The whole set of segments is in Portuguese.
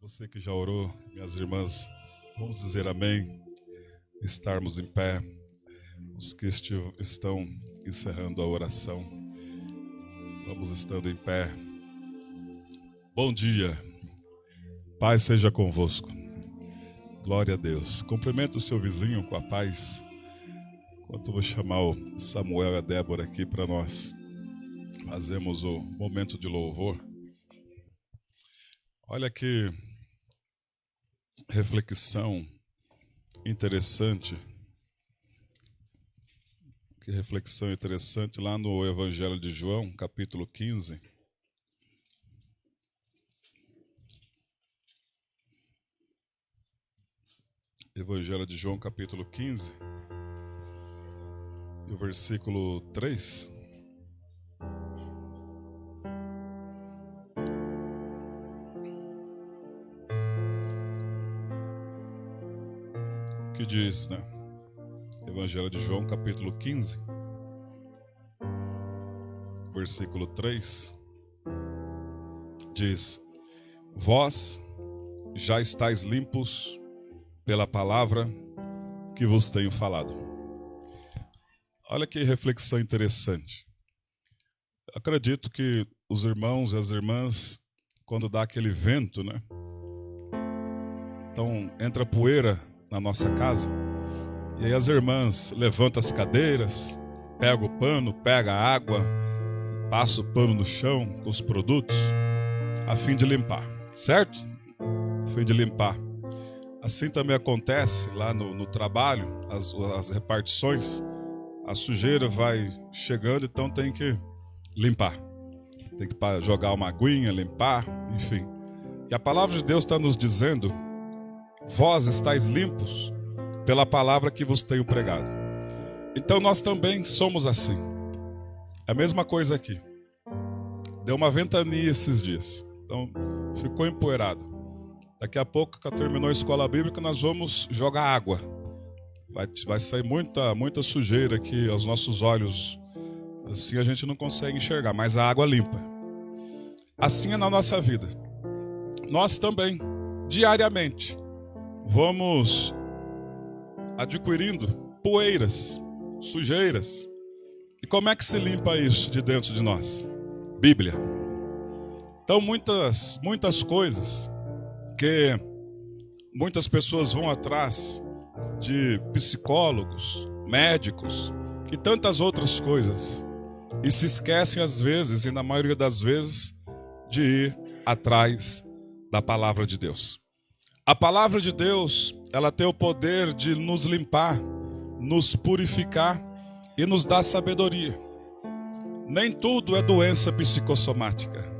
Você que já orou, minhas irmãs, vamos dizer amém, estarmos em pé. Os que estão encerrando a oração, vamos estando em pé. Bom dia, paz seja convosco. Glória a Deus. Cumprimenta o seu vizinho com a paz. Enquanto eu vou chamar o Samuel e a Débora aqui para nós fazermos o momento de louvor. Olha que reflexão interessante. Que reflexão interessante lá no Evangelho de João, capítulo 15. Evangelho de João, capítulo 15, e o versículo 3. Que diz, né? Evangelho de João, capítulo 15, versículo 3, diz: Vós já estáis limpos pela palavra que vos tenho falado. Olha que reflexão interessante. Eu acredito que os irmãos e as irmãs, quando dá aquele vento, né? Então entra poeira na nossa casa, e aí as irmãs levantam as cadeiras, pegam o pano, pegam a água, passam o pano no chão com os produtos, a fim de limpar, certo? A fim de limpar. Assim também acontece lá no trabalho, as repartições, a sujeira vai chegando, então tem que limpar. Tem que jogar uma aguinha, limpar, enfim. E a palavra de Deus está nos dizendo: vós estáis limpos pela palavra que vos tenho pregado. Então nós também somos assim. É a mesma coisa aqui. Deu uma ventania esses dias, então ficou empoeirado. Daqui a pouco, que terminou a escola bíblica, nós vamos jogar água. Vai sair muita sujeira aqui aos nossos olhos. Assim a gente não consegue enxergar, mas a água limpa. Assim é na nossa vida. Nós também, diariamente, vamos adquirindo poeiras, sujeiras. E como é que se limpa isso de dentro de nós? Bíblia. Então muitas coisas que muitas pessoas vão atrás de psicólogos, médicos e tantas outras coisas, e se esquecem às vezes, e na maioria das vezes, de ir atrás da palavra de Deus. A palavra de Deus, ela tem o poder de nos limpar, nos purificar e nos dar sabedoria. Nem tudo é doença psicossomática.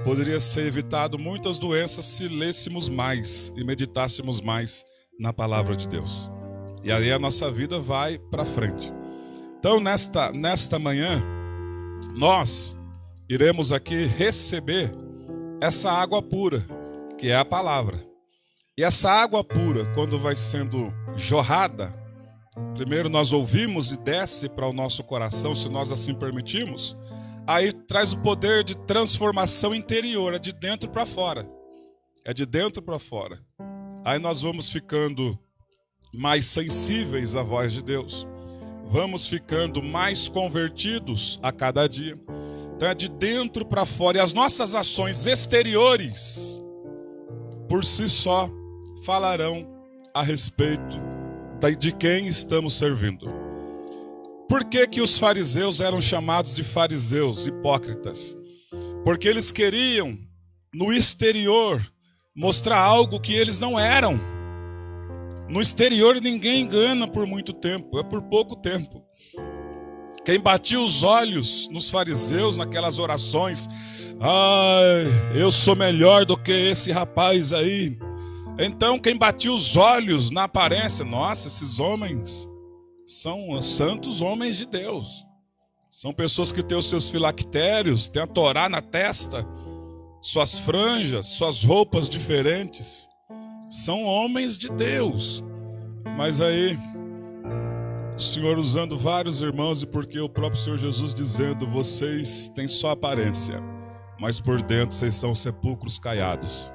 Poderia ser evitado muitas doenças se lêssemos mais e meditássemos mais na palavra de Deus. E aí a nossa vida vai para frente. Então nesta manhã, nós iremos aqui receber essa água pura, que é a palavra. E essa água pura, quando vai sendo jorrada, primeiro nós ouvimos e desce para o nosso coração, se nós assim permitirmos, aí traz o poder de transformação interior, é de dentro para fora. É de dentro para fora. Aí nós vamos ficando mais sensíveis à voz de Deus. Vamos ficando mais convertidos a cada dia. Então é de dentro para fora. E as nossas ações exteriores, por si só, falarão a respeito de quem estamos servindo. Por que os fariseus eram chamados de fariseus hipócritas? Porque eles queriam, no exterior, mostrar algo que eles não eram. No exterior ninguém engana por muito tempo, é por pouco tempo. Quem batia os olhos nos fariseus, naquelas orações: ai, eu sou melhor do que esse rapaz aí. Então quem batia os olhos na aparência: nossa, esses homens são santos homens de Deus. São pessoas que têm os seus filactérios, têm a Torá na testa, suas franjas, suas roupas diferentes. São homens de Deus. Mas aí, o Senhor usando vários irmãos, e porque o próprio Senhor Jesus dizendo: vocês têm só aparência, mas por dentro vocês são sepulcros caiados.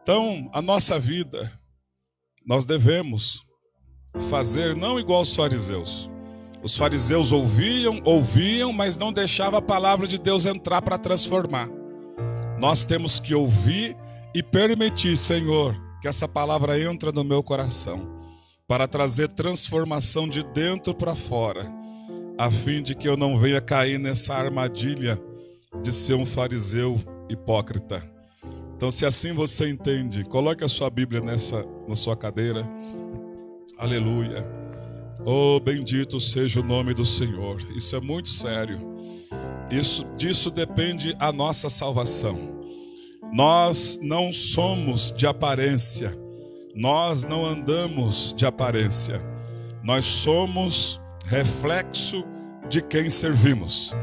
Então, a nossa vida, nós devemos fazer não igual aos fariseus. Os fariseus ouviam, mas não deixavam a palavra de Deus entrar para transformar. Nós temos que ouvir e permitir, Senhor, que essa palavra entre no meu coração, para trazer transformação de dentro para fora, a fim de que eu não venha cair nessa armadilha de ser um fariseu hipócrita. Então, se assim você entende, coloque a sua Bíblia na sua cadeira. Aleluia. Oh, bendito seja o nome do Senhor. Isso é muito sério. Disso depende a nossa salvação. Nós não somos de aparência. Nós não andamos de aparência. Nós somos reflexo de quem servimos.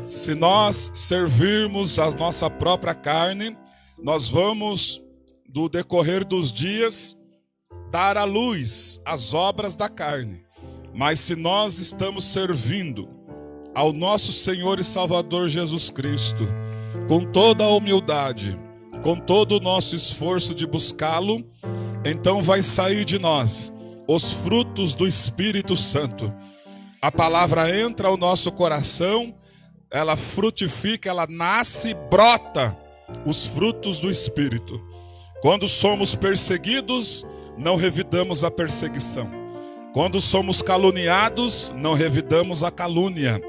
Se nós servirmos a nossa própria carne, nós vamos, do decorrer dos dias, dar à luz as obras da carne. Mas se nós estamos servindo ao nosso Senhor e Salvador Jesus Cristo, com toda a humildade, com todo o nosso esforço de buscá-lo, então vai sair de nós os frutos do Espírito Santo. A palavra entra ao nosso coração, ela frutifica, ela nasce, brota os frutos do Espírito. Quando somos perseguidos, não revidamos a perseguição. Quando somos caluniados, não revidamos a calúnia.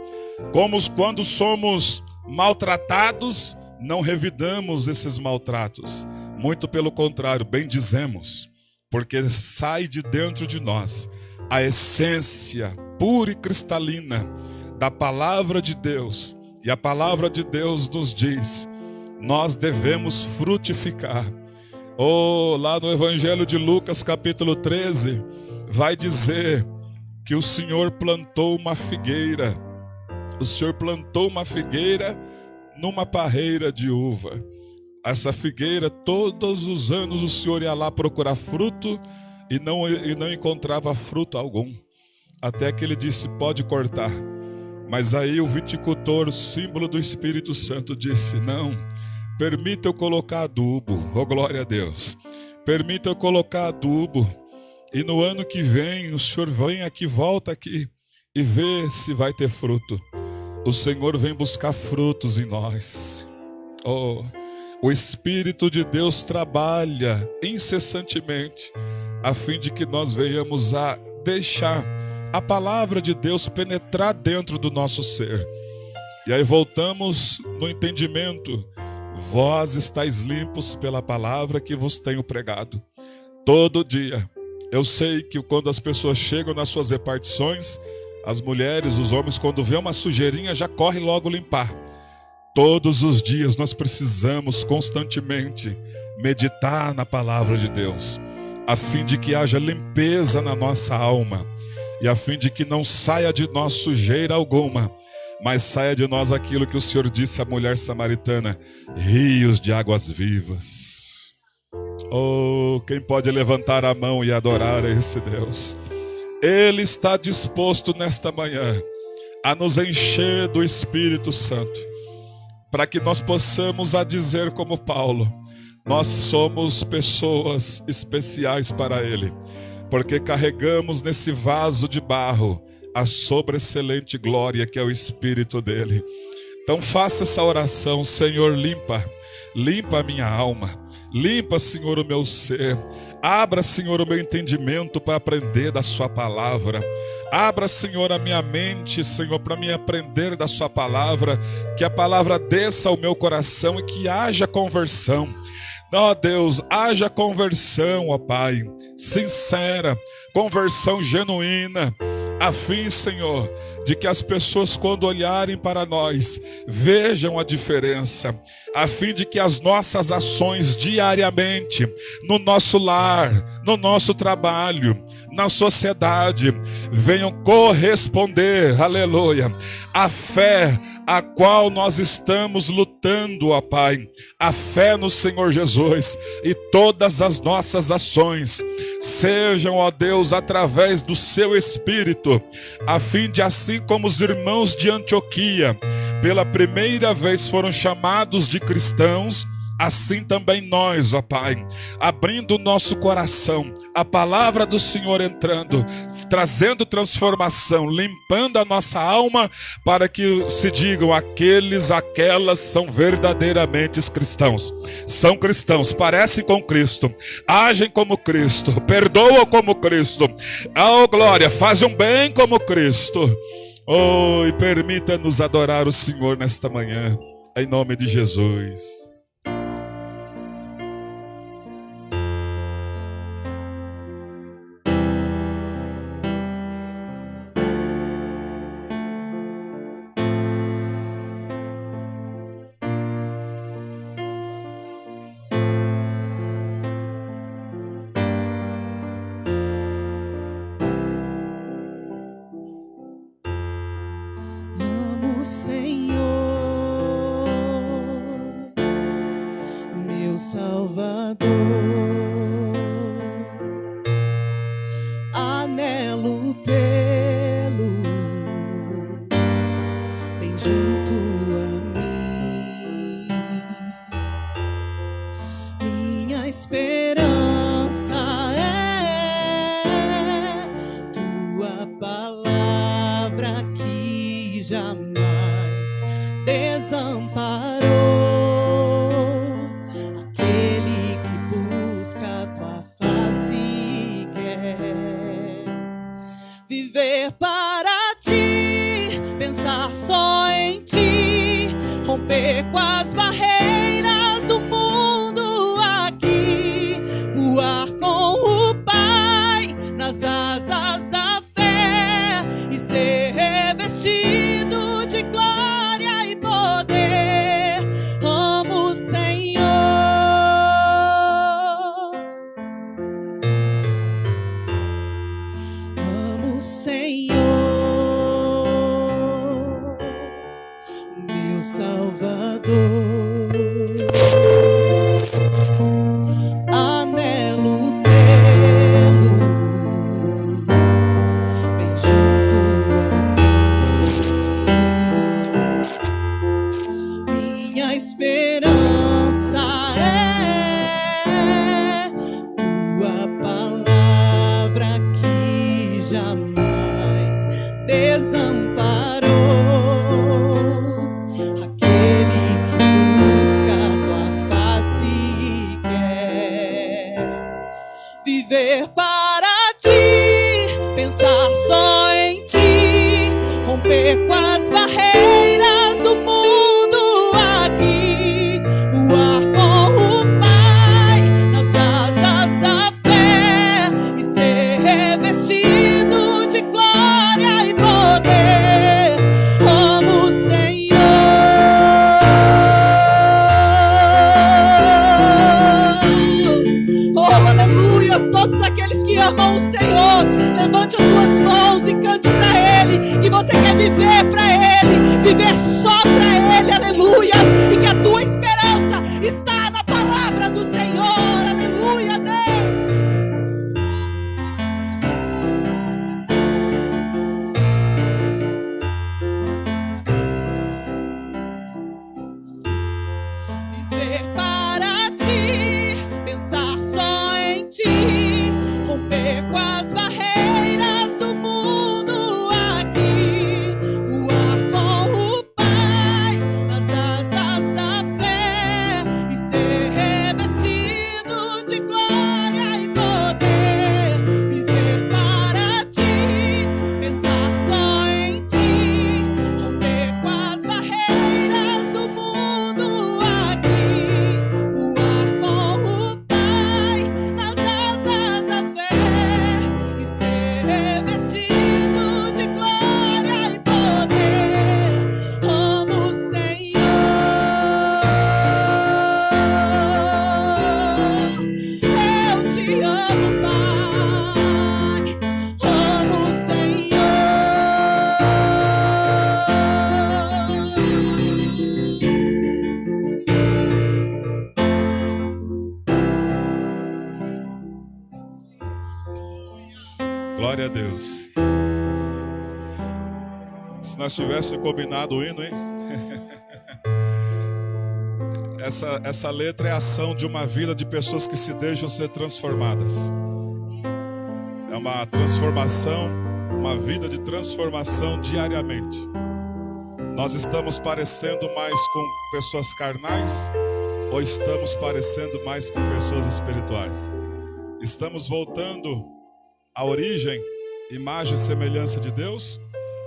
Quando somos maltratados, não revidamos esses maltratos. Muito pelo contrário, bendizemos, porque sai de dentro de nós a essência pura e cristalina da palavra de Deus. E a palavra de Deus nos diz: nós devemos frutificar. Lá no Evangelho de Lucas, capítulo 13, vai dizer que o Senhor plantou uma figueira. O Senhor plantou uma figueira numa parreira de uva. Essa figueira, todos os anos o Senhor ia lá procurar fruto e não encontrava fruto algum. Até que ele disse: pode cortar. Mas aí o viticultor, símbolo do Espírito Santo, disse: não, permita eu colocar adubo. Oh, glória a Deus. Permita eu colocar adubo. E no ano que vem, o Senhor vem aqui, volta aqui e vê se vai ter fruto. O Senhor vem buscar frutos em nós. O Espírito de Deus trabalha incessantemente a fim de que nós venhamos a deixar a palavra de Deus penetrar dentro do nosso ser. E aí voltamos no entendimento: vós estáis limpos pela palavra que vos tenho pregado. Todo dia. Eu sei que quando as pessoas chegam nas suas repartições, as mulheres, os homens, quando vê uma sujeirinha, já correm logo limpar. Todos os dias nós precisamos constantemente meditar na palavra de Deus, a fim de que haja limpeza na nossa alma, e a fim de que não saia de nós sujeira alguma, mas saia de nós aquilo que o Senhor disse à mulher samaritana: rios de águas vivas. Quem pode levantar a mão e adorar a esse Deus? Ele está disposto nesta manhã a nos encher do Espírito Santo, para que nós possamos a dizer como Paulo: nós somos pessoas especiais para Ele, porque carregamos nesse vaso de barro a sobreexcelente glória que é o Espírito dele. Então faça essa oração: Senhor, limpa a minha alma, limpa, Senhor, o meu ser. Abra, Senhor, o meu entendimento para aprender da sua palavra. Abra, Senhor, a minha mente, Senhor, para me aprender da sua palavra. Que a palavra desça ao meu coração e que haja conversão. Ó Deus, haja conversão, ó Pai, sincera, conversão genuína, a fim, Senhor, de que as pessoas, quando olharem para nós, vejam a diferença, a fim de que as nossas ações diariamente, no nosso lar, no nosso trabalho, na sociedade, venham corresponder, aleluia, à fé a qual nós estamos lutando, ó Pai, a fé no Senhor Jesus, e todas as nossas ações sejam, ó Deus, através do seu Espírito, a fim de, assim como os irmãos de Antioquia, pela primeira vez foram chamados de cristãos, assim também nós, ó Pai, abrindo o nosso coração, a palavra do Senhor entrando, trazendo transformação, limpando a nossa alma, para que se digam aquelas são verdadeiramente cristãos. São cristãos, parecem com Cristo, agem como Cristo, perdoam como Cristo. Oh glória, fazem um bem como Cristo. Oh, e permita-nos adorar o Senhor nesta manhã, em nome de Jesus. Senhor, meu Salvador, anelo tê-lo bem junto a mim. Minha esperança é tua palavra que jamais desamparou aquele que busca tua face e quer viver para ti, pensar só em ti, romper com as barreiras do mundo aqui, voar com o Pai nas asas da fé e ser revestido de glória e poder. Amo o Senhor, amo o Senhor, meu Salvador. Anelo tê-lo bem junto a mim. Minha esperança é tua palavra que jamais desamparou aquele que busca tua face e quer viver para ti, pensar só em ti, romper com as barreiras do mundo aqui, voar com o Pai nas asas da fé e ser revestido de glória e poder. Amo o Senhor, oh aleluias. Todos aqueles que amam o Senhor, levante as suas mãos e cante pra Ele, que você quer viver pra Ele, viver só pra Ele, aleluias, e que a tua esperança está na palavra do Senhor, aleluia, Deus. Viver para ti, pensar só em ti, romper com as barreiras do mundo aqui, voar com o Pai nas asas da fé e ser revestido de glória e poder. Viver para ti, pensar só em ti, romper com as barreiras do mundo aqui, voar com o Pai nas asas da fé e ser revestido de glória e poder. Amo o Senhor, eu te amo, Pai. Amo o Senhor. Glória a Deus. Se nós tivéssemos combinado o hino, hein? essa letra é a ação de uma vida de pessoas que se deixam ser transformadas. É uma transformação, uma vida de transformação diariamente. Nós estamos parecendo mais com pessoas carnais ou estamos parecendo mais com pessoas espirituais? Estamos voltando à origem, imagem e semelhança de Deus?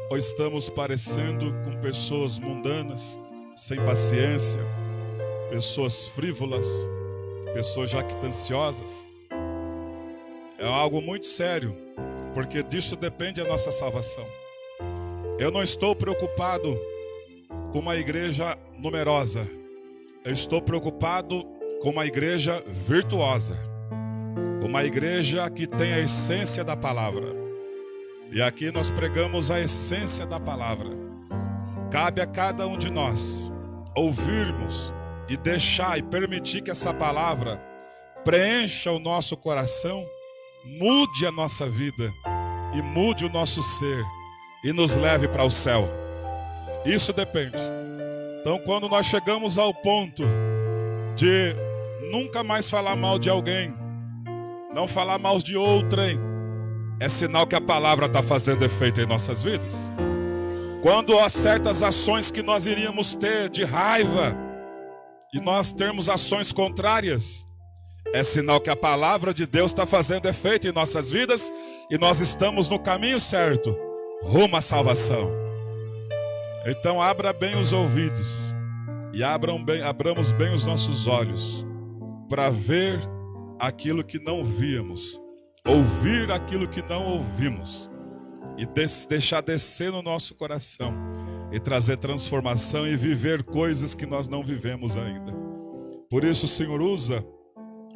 Ou estamos parecendo com pessoas mundanas, sem paciência, pessoas frívolas, pessoas jactanciosas? É algo muito sério, porque disso depende a nossa salvação. Eu não estou preocupado com uma igreja numerosa. Eu estou preocupado com uma igreja virtuosa. Uma igreja que tem a essência da palavra. E aqui nós pregamos a essência da palavra. Cabe a cada um de nós ouvirmos e deixar e permitir que essa palavra preencha o nosso coração, mude a nossa vida e mude o nosso ser e nos leve para o céu. Isso depende. Então, quando nós chegamos ao ponto de nunca mais falar mal de alguém, não falar mal de outrem, é sinal que a palavra está fazendo efeito em nossas vidas. Quando há certas ações que nós iríamos ter de raiva e nós termos ações contrárias, é sinal que a palavra de Deus está fazendo efeito em nossas vidas e nós estamos no caminho certo, rumo à salvação. Então abra bem os ouvidos e abramos bem os nossos olhos para ver aquilo que não víamos, ouvir aquilo que não ouvimos e deixar descer no nosso coração e trazer transformação e viver coisas que nós não vivemos ainda. Por isso, Senhor, usa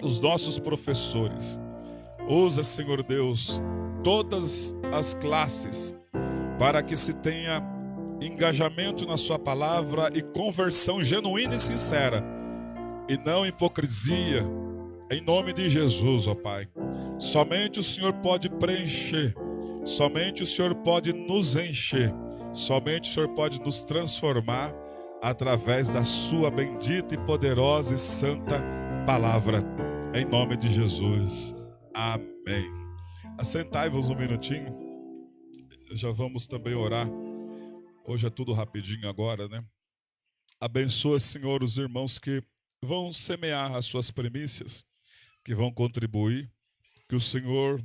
os nossos professores, usa, Senhor Deus, todas as classes para que se tenha engajamento na sua palavra e conversão genuína e sincera e não hipocrisia, em nome de Jesus, ó Pai. Somente o Senhor pode preencher, somente o Senhor pode nos encher, somente o Senhor pode nos transformar através da sua bendita e poderosa e santa palavra, em nome de Jesus. Amém. Assentai-vos um minutinho, já vamos também orar. Hoje é tudo rapidinho agora, né? Abençoa, Senhor, os irmãos que vão semear as suas primícias, que vão contribuir, que o Senhor,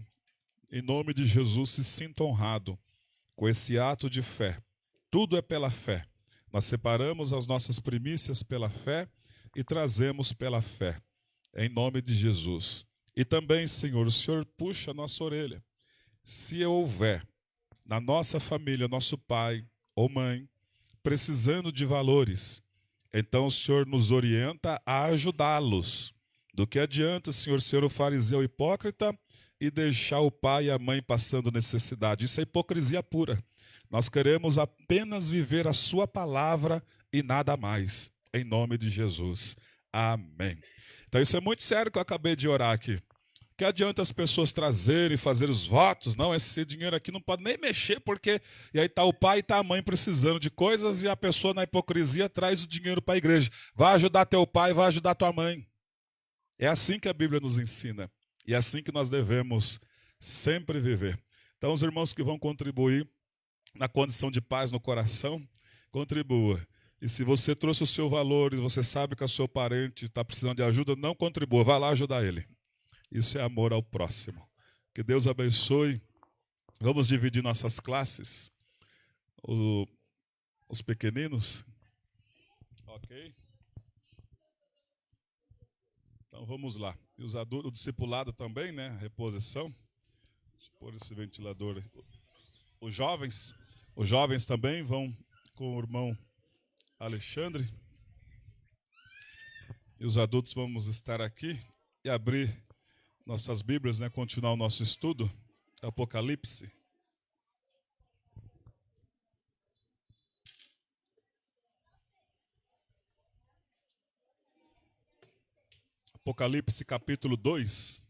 em nome de Jesus, se sinta honrado com esse ato de fé. Tudo é pela fé. Nós separamos as nossas primícias pela fé e trazemos pela fé, em nome de Jesus. E também, Senhor, o Senhor puxa a nossa orelha. Se houver na nossa família, nosso pai ou mãe, precisando de valores, então o Senhor nos orienta a ajudá-los. Do que adianta, Senhor, ser o fariseu hipócrita e deixar o pai e a mãe passando necessidade? Isso é hipocrisia pura. Nós queremos apenas viver a sua palavra e nada mais. Em nome de Jesus. Amém. Então isso é muito sério que eu acabei de orar aqui. Que adianta as pessoas trazerem, fazer os votos? Não, esse dinheiro aqui não pode nem mexer, porque... E aí está o pai e está a mãe precisando de coisas e a pessoa na hipocrisia traz o dinheiro para a igreja. Vai ajudar teu pai, vai ajudar tua mãe. É assim que a Bíblia nos ensina. E é assim que nós devemos sempre viver. Então os irmãos que vão contribuir na condição de paz no coração, contribua. E se você trouxe o seu valor e você sabe que o seu parente está precisando de ajuda, não contribua, vá lá ajudar ele. Isso é amor ao próximo. Que Deus abençoe. Vamos dividir nossas classes. Os pequeninos. Ok? Então vamos lá. E os adultos, o discipulado também, né? Reposição. Deixa eu pôr esse ventilador. Os jovens também vão com o irmão Alexandre. E os adultos vamos estar aqui e abrir nossas Bíblias, né? Continuar o nosso estudo. Apocalipse. Apocalipse capítulo 2.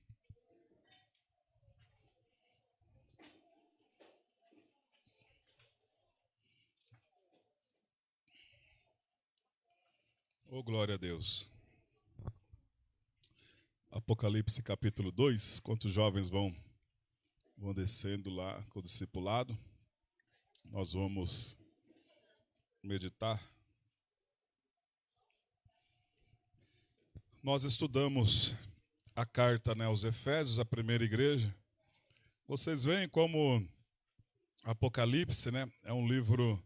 Oh, glória a Deus. Apocalipse capítulo 2, quantos jovens vão descendo lá com o discipulado, nós vamos meditar. Nós estudamos a carta aos Efésios, a primeira igreja. Vocês veem como Apocalipse é um livro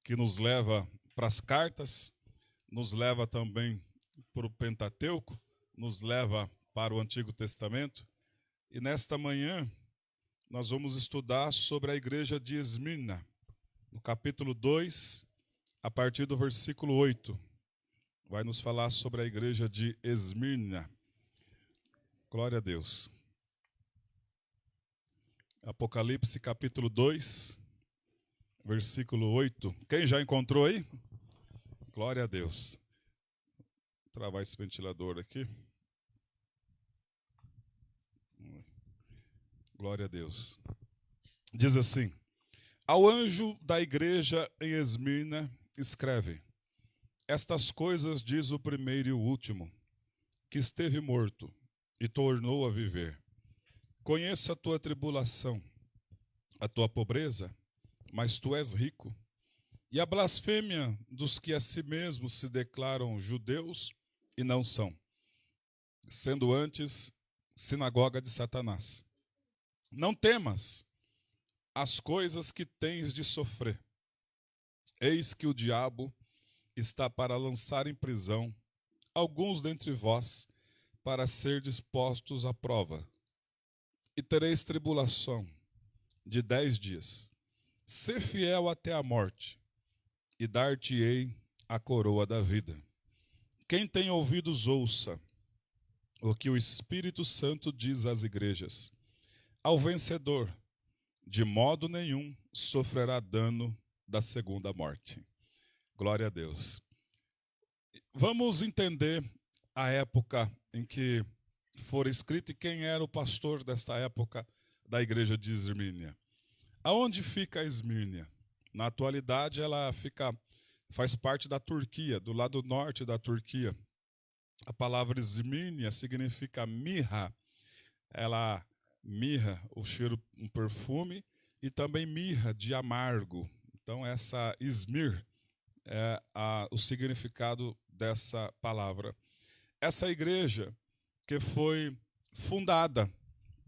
que nos leva para as cartas, nos leva também para o Pentateuco, nos leva para o Antigo Testamento. E nesta manhã nós vamos estudar sobre a igreja de Esmirna, no capítulo 2, a partir do versículo 8. Vai nos falar sobre a igreja de Esmirna. Glória a Deus. Apocalipse capítulo 2, versículo 8. Quem já encontrou aí? Glória a Deus. Vou travar esse ventilador aqui. Glória a Deus. Diz assim: ao anjo da igreja em Esmirna escreve: estas coisas diz o primeiro e o último, que esteve morto e tornou a viver. Conheço a tua tribulação, a tua pobreza, mas tu és rico, e a blasfêmia dos que a si mesmos se declaram judeus e não são, sendo antes sinagoga de Satanás. Não temas as coisas que tens de sofrer. Eis que o diabo está para lançar em prisão alguns dentre vós, para ser dispostos à prova. E tereis tribulação de 10 dias. Sê fiel até a morte, e dar-te-ei a coroa da vida. Quem tem ouvidos, ouça o que o Espírito Santo diz às igrejas. Ao vencedor, de modo nenhum sofrerá dano da segunda morte. Glória a Deus. Vamos entender a época em que for escrito e quem era o pastor desta época da igreja de Esmirna. Aonde fica Esmirna? Na atualidade ela faz parte da Turquia, do lado norte da Turquia. A palavra Esmirna significa mirra. Mirra, o cheiro, um perfume, e também mirra, de amargo. Então essa Esmir é o significado dessa palavra. Essa igreja que foi fundada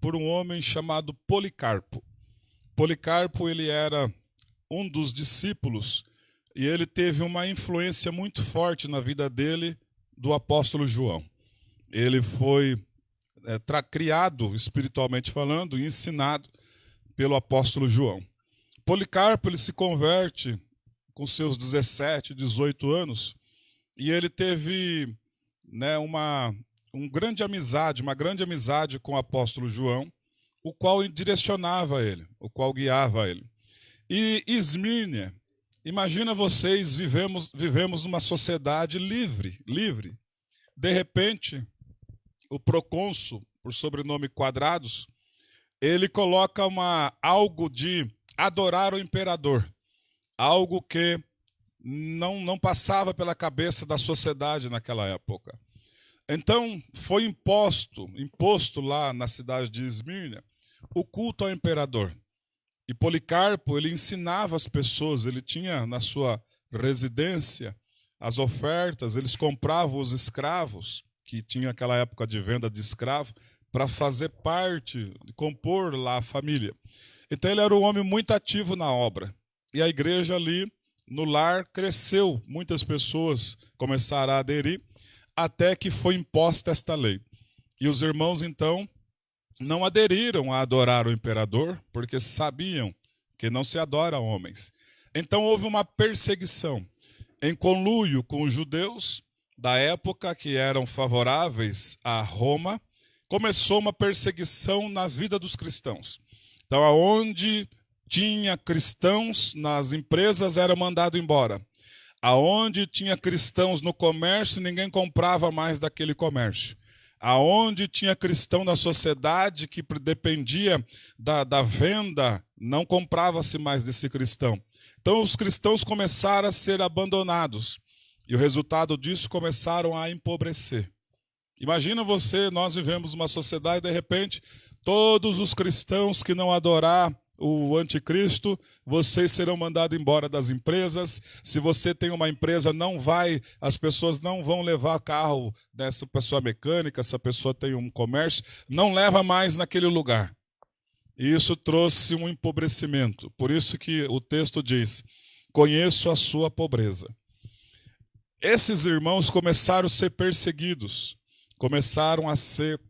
por um homem chamado Policarpo. Policarpo, ele era um dos discípulos e ele teve uma influência muito forte na vida dele do apóstolo João. Ele foi criado, espiritualmente falando, e ensinado pelo apóstolo João. Policarpo, ele se converte com seus 17, 18 anos, e ele teve uma grande amizade com o apóstolo João, o qual direcionava ele, o qual guiava ele. E Esmirna, imagina vocês, vivemos numa sociedade livre. De repente, o procônsul, por sobrenome Quadrados, ele coloca algo de adorar o imperador, algo que não passava pela cabeça da sociedade naquela época. Então, foi imposto lá na cidade de Esmirna o culto ao imperador. E Policarpo, ele ensinava as pessoas, ele tinha na sua residência as ofertas, eles compravam os escravos, que tinha aquela época de venda de escravo, para fazer parte, de compor lá a família. Então ele era um homem muito ativo na obra. E a igreja ali, no lar, cresceu. Muitas pessoas começaram a aderir, até que foi imposta esta lei. E os irmãos, então, não aderiram a adorar o imperador, porque sabiam que não se adora homens. Então houve uma perseguição, em conluio com os judeus da época, que eram favoráveis a Roma. Começou uma perseguição na vida dos cristãos. Então, aonde tinha cristãos nas empresas, era mandado embora. Aonde tinha cristãos no comércio, ninguém comprava mais daquele comércio. Aonde tinha cristão na sociedade que dependia da venda, não comprava-se mais desse cristão. Então, os cristãos começaram a ser abandonados. E o resultado disso, começaram a empobrecer. Imagina você, nós vivemos uma sociedade, de repente, todos os cristãos que não adorar o anticristo, vocês serão mandados embora das empresas. Se você tem uma empresa, as pessoas não vão levar carro dessa pessoa mecânica, se a pessoa tem um comércio, não leva mais naquele lugar. E isso trouxe um empobrecimento. Por isso que o texto diz: conheço a sua pobreza. Esses irmãos começaram a ser perseguidos, começaram a ser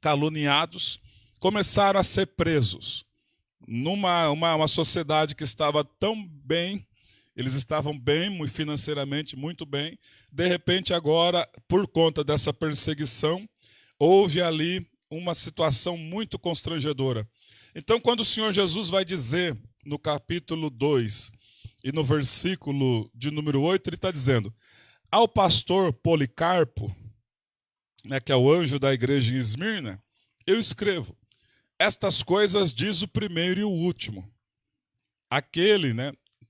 caluniados, começaram a ser presos. Uma sociedade que estava tão bem, eles estavam bem, financeiramente muito bem, de repente agora, por conta dessa perseguição, houve ali uma situação muito constrangedora. Então, quando o Senhor Jesus vai dizer, no capítulo 2 e no versículo de número 8, ele está dizendo: ao pastor Policarpo, que é o anjo da igreja em Esmirna, eu escrevo: estas coisas diz o primeiro e o último, aquele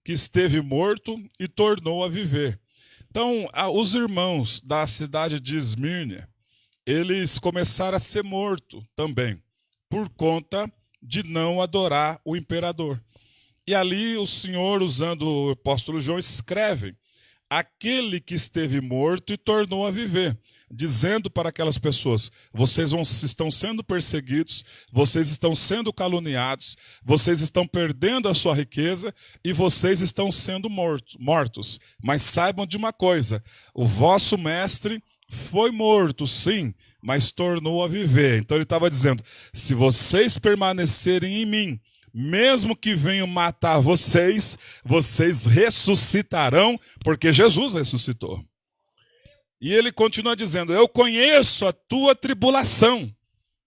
que esteve morto e tornou a viver. Então, os irmãos da cidade de Esmirna, eles começaram a ser mortos também, por conta de não adorar o imperador. E ali o Senhor, usando o apóstolo João, escreve: aquele que esteve morto e tornou a viver, dizendo para aquelas pessoas: vocês estão sendo perseguidos, vocês estão sendo caluniados, vocês estão perdendo a sua riqueza e vocês estão sendo mortos. Mas saibam de uma coisa: o vosso mestre foi morto, sim, mas tornou a viver. Então ele estava dizendo: se vocês permanecerem em mim, mesmo que venham matar vocês, vocês ressuscitarão, porque Jesus ressuscitou. E ele continua dizendo: eu conheço a tua tribulação.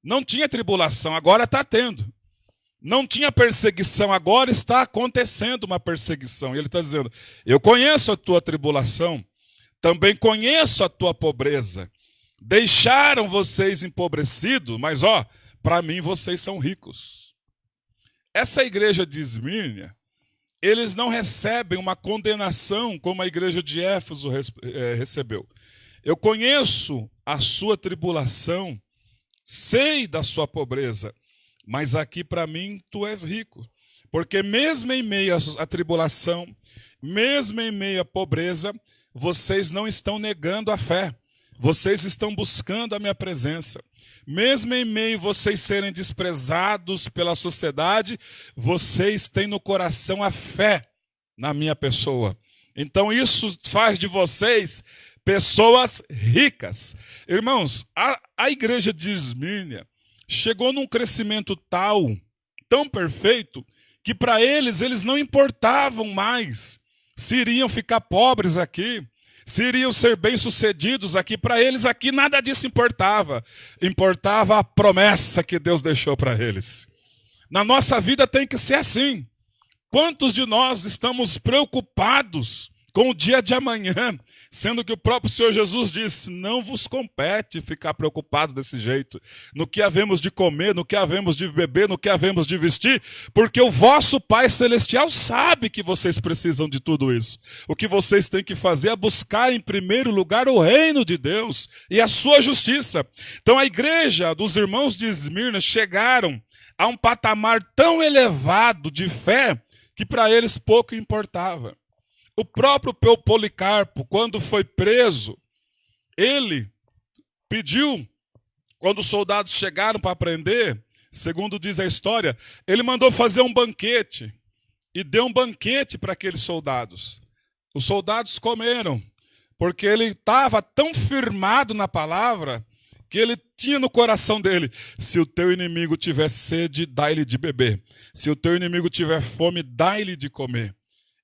Não tinha tribulação, agora está tendo. Não tinha perseguição, agora está acontecendo uma perseguição. E ele está dizendo: eu conheço a tua tribulação, também conheço a tua pobreza. Deixaram vocês empobrecidos, mas para mim vocês são ricos. Essa igreja de Esmirna, eles não recebem uma condenação como a igreja de Éfeso recebeu. Eu conheço a sua tribulação, sei da sua pobreza, mas aqui para mim tu és rico. Porque mesmo em meio à tribulação, mesmo em meio à pobreza, vocês não estão negando a fé. Vocês estão buscando a minha presença. Mesmo em meio a vocês serem desprezados pela sociedade, vocês têm no coração a fé na minha pessoa. Então isso faz de vocês pessoas ricas. Irmãos, a igreja de Esmirna chegou num crescimento tão perfeito, que para eles não importavam mais se iriam ficar pobres aqui, se iriam ser bem-sucedidos aqui. Para eles aqui nada disso importava. Importava a promessa que Deus deixou para eles. Na nossa vida tem que ser assim. Quantos de nós estamos preocupados com o dia de amanhã, sendo que o próprio Senhor Jesus disse: não vos compete ficar preocupados desse jeito, no que havemos de comer, no que havemos de beber, no que havemos de vestir, porque o vosso Pai Celestial sabe que vocês precisam de tudo isso. O que vocês têm que fazer é buscar em primeiro lugar o reino de Deus e a sua justiça. Então a igreja dos irmãos de Esmirna chegaram a um patamar tão elevado de fé que para eles pouco importava. O próprio Policarpo, quando foi preso, ele pediu, quando os soldados chegaram para prender, segundo diz a história, ele mandou fazer um banquete e deu um banquete para aqueles soldados. Os soldados comeram, porque ele estava tão firmado na palavra que ele tinha no coração dele: se o teu inimigo tiver sede, dá-lhe de beber. Se o teu inimigo tiver fome, dá-lhe de comer.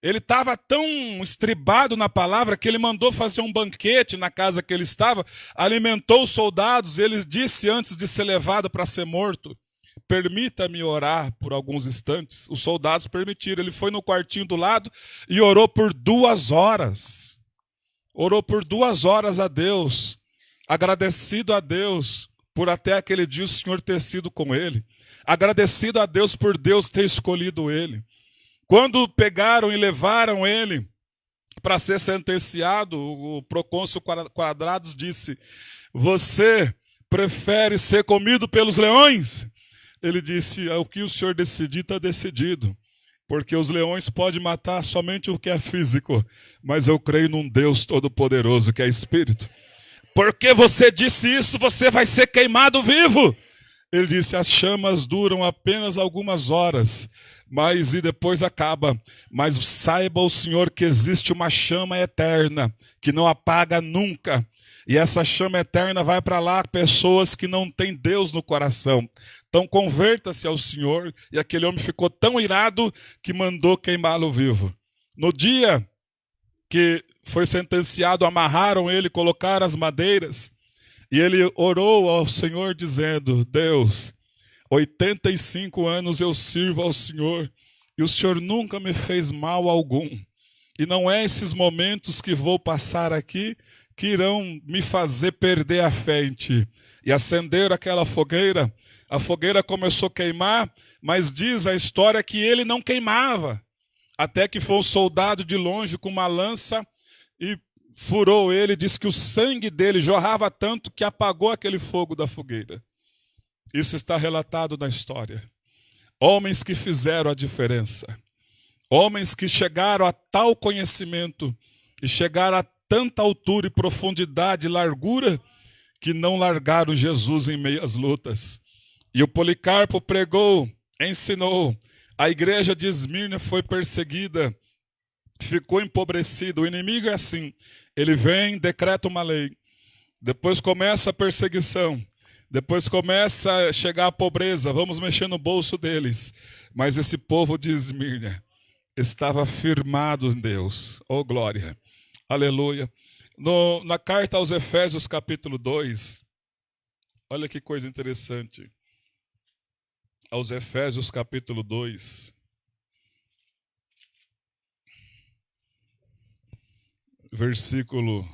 Ele estava tão estribado na palavra que ele mandou fazer um banquete na casa que ele estava, alimentou os soldados. Ele disse, antes de ser levado para ser morto: permita-me orar por alguns instantes. Os soldados permitiram. Ele foi no quartinho do lado e orou por 2 horas. Orou por 2 horas a Deus, agradecido a Deus por até aquele dia o Senhor ter sido com ele, agradecido a Deus por Deus ter escolhido ele. Quando pegaram e levaram ele para ser sentenciado, o procônsul Quadrados disse: você prefere ser comido pelos leões? Ele disse, o que o senhor decidir está decidido. Porque os leões podem matar somente o que é físico, mas eu creio num Deus todo-poderoso que é Espírito. Porque você disse isso, você vai ser queimado vivo. Ele disse, as chamas duram apenas algumas horas, e depois acaba. Mas saiba o Senhor que existe uma chama eterna, que não apaga nunca. E essa chama eterna vai para lá pessoas que não têm Deus no coração. Então converta-se ao Senhor. E aquele homem ficou tão irado que mandou queimá-lo vivo. No dia que foi sentenciado, amarraram ele, colocaram as madeiras. E ele orou ao Senhor dizendo, Deus, 85 anos eu sirvo ao Senhor. E o Senhor nunca me fez mal algum. E não é esses momentos que vou passar aqui que irão me fazer perder a fé em Ti. E acenderam aquela fogueira, a fogueira começou a queimar, mas diz a história que ele não queimava, até que foi um soldado de longe com uma lança e furou ele, diz que o sangue dele jorrava tanto que apagou aquele fogo da fogueira. Isso está relatado na história. Homens que fizeram a diferença, homens que chegaram a tal conhecimento e chegaram a tanta altura e profundidade e largura que não largaram Jesus em meio às lutas. E o Policarpo pregou, ensinou. A igreja de Esmirna foi perseguida, ficou empobrecida. O inimigo é assim, ele vem, decreta uma lei, depois começa a perseguição, depois começa a chegar a pobreza, vamos mexer no bolso deles. Mas esse povo de Esmirna estava firmado em Deus. Oh, glória! Aleluia. Na carta aos Efésios, capítulo 2, olha que coisa interessante. Aos Efésios, capítulo 2, versículo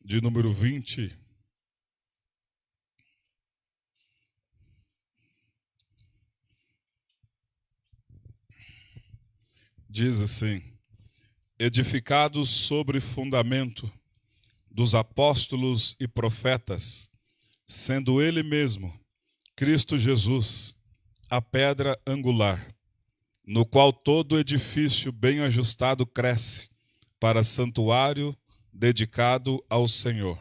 de número 20. Diz assim, edificados sobre fundamento dos apóstolos e profetas, sendo ele mesmo, Cristo Jesus, a pedra angular, no qual todo edifício bem ajustado cresce, para santuário dedicado ao Senhor,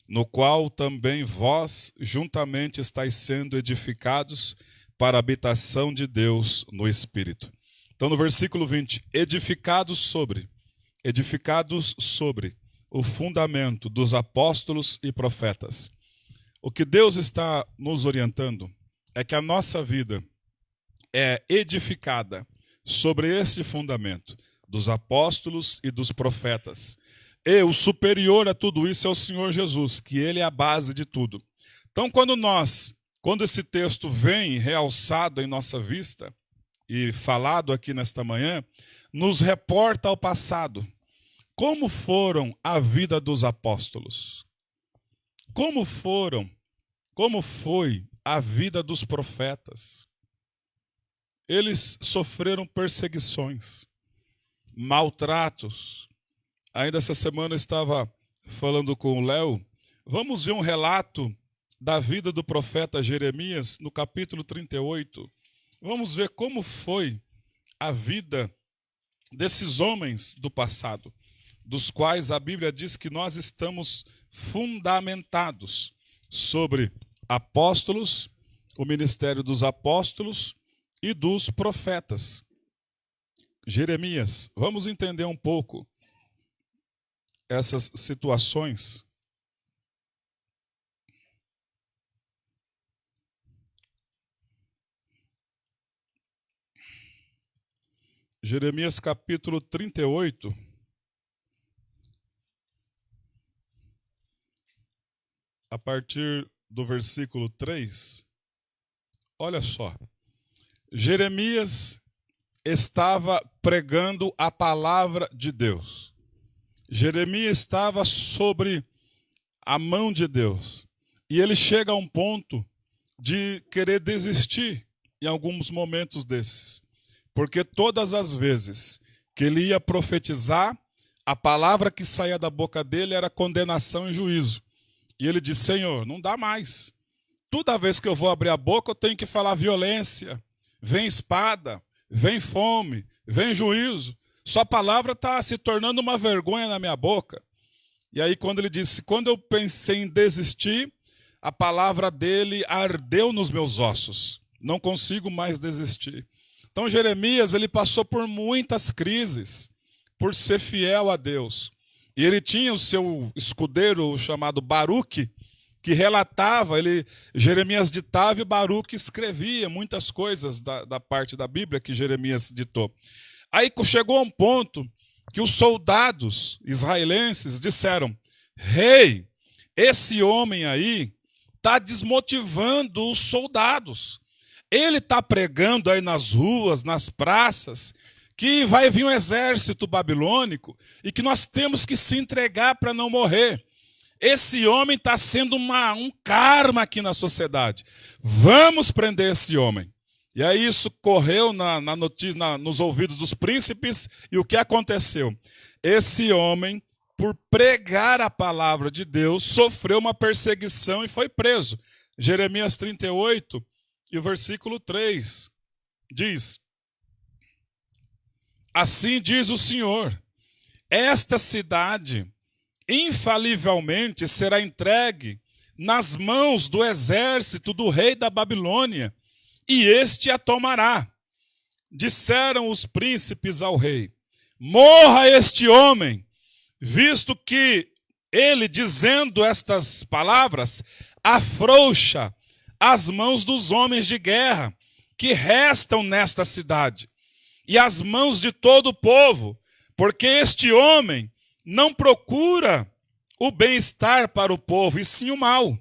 no qual também vós juntamente estáis sendo edificados para a habitação de Deus no Espírito. Então no versículo 20, edificados sobre o fundamento dos apóstolos e profetas. O que Deus está nos orientando é que a nossa vida é edificada sobre esse fundamento dos apóstolos e dos profetas. E o superior a tudo isso é o Senhor Jesus, que Ele é a base de tudo. Então quando esse texto vem realçado em nossa vista e falado aqui nesta manhã, nos reporta ao passado. Como foram a vida dos apóstolos? Como foi a vida dos profetas? Eles sofreram perseguições, maltratos. Ainda essa semana eu estava falando com o Léo. Vamos ver um relato da vida do profeta Jeremias no capítulo 38. Vamos ver como foi a vida desses homens do passado, dos quais a Bíblia diz que nós estamos fundamentados sobre apóstolos, o ministério dos apóstolos e dos profetas. Jeremias, vamos entender um pouco essas situações. Jeremias capítulo 38. A partir do versículo 3. Olha só. Jeremias estava pregando a palavra de Deus. Jeremias estava sobre a mão de Deus. E ele chega a um ponto de querer desistir em alguns momentos desses. Porque todas as vezes que ele ia profetizar, a palavra que saía da boca dele era condenação e juízo. E ele disse: Senhor, não dá mais. Toda vez que eu vou abrir a boca, eu tenho que falar violência. Vem espada, vem fome, vem juízo. Sua palavra está se tornando uma vergonha na minha boca. E aí quando ele disse, quando eu pensei em desistir, a palavra dele ardeu nos meus ossos. Não consigo mais desistir. Então Jeremias, ele passou por muitas crises, por ser fiel a Deus. E ele tinha o seu escudeiro chamado Baruque, que relatava, Jeremias ditava e Baruque escrevia muitas coisas da parte da Bíblia que Jeremias ditou. Aí chegou a um ponto que os soldados israelenses disseram: Rei, esse homem aí está desmotivando os soldados. Ele está pregando aí nas ruas, nas praças, que vai vir um exército babilônico e que nós temos que se entregar para não morrer. Esse homem está sendo um karma aqui na sociedade. Vamos prender esse homem. E aí isso correu na notícia, nos ouvidos dos príncipes, e o que aconteceu? Esse homem, por pregar a palavra de Deus, sofreu uma perseguição e foi preso. Jeremias 38, e o versículo 3 diz: Assim diz o Senhor, esta cidade infalivelmente será entregue nas mãos do exército do rei da Babilônia, e este a tomará. Disseram os príncipes ao rei: Morra este homem, visto que ele, dizendo estas palavras, afrouxa as mãos dos homens de guerra que restam nesta cidade, e as mãos de todo o povo, porque este homem não procura o bem-estar para o povo, e sim o mal.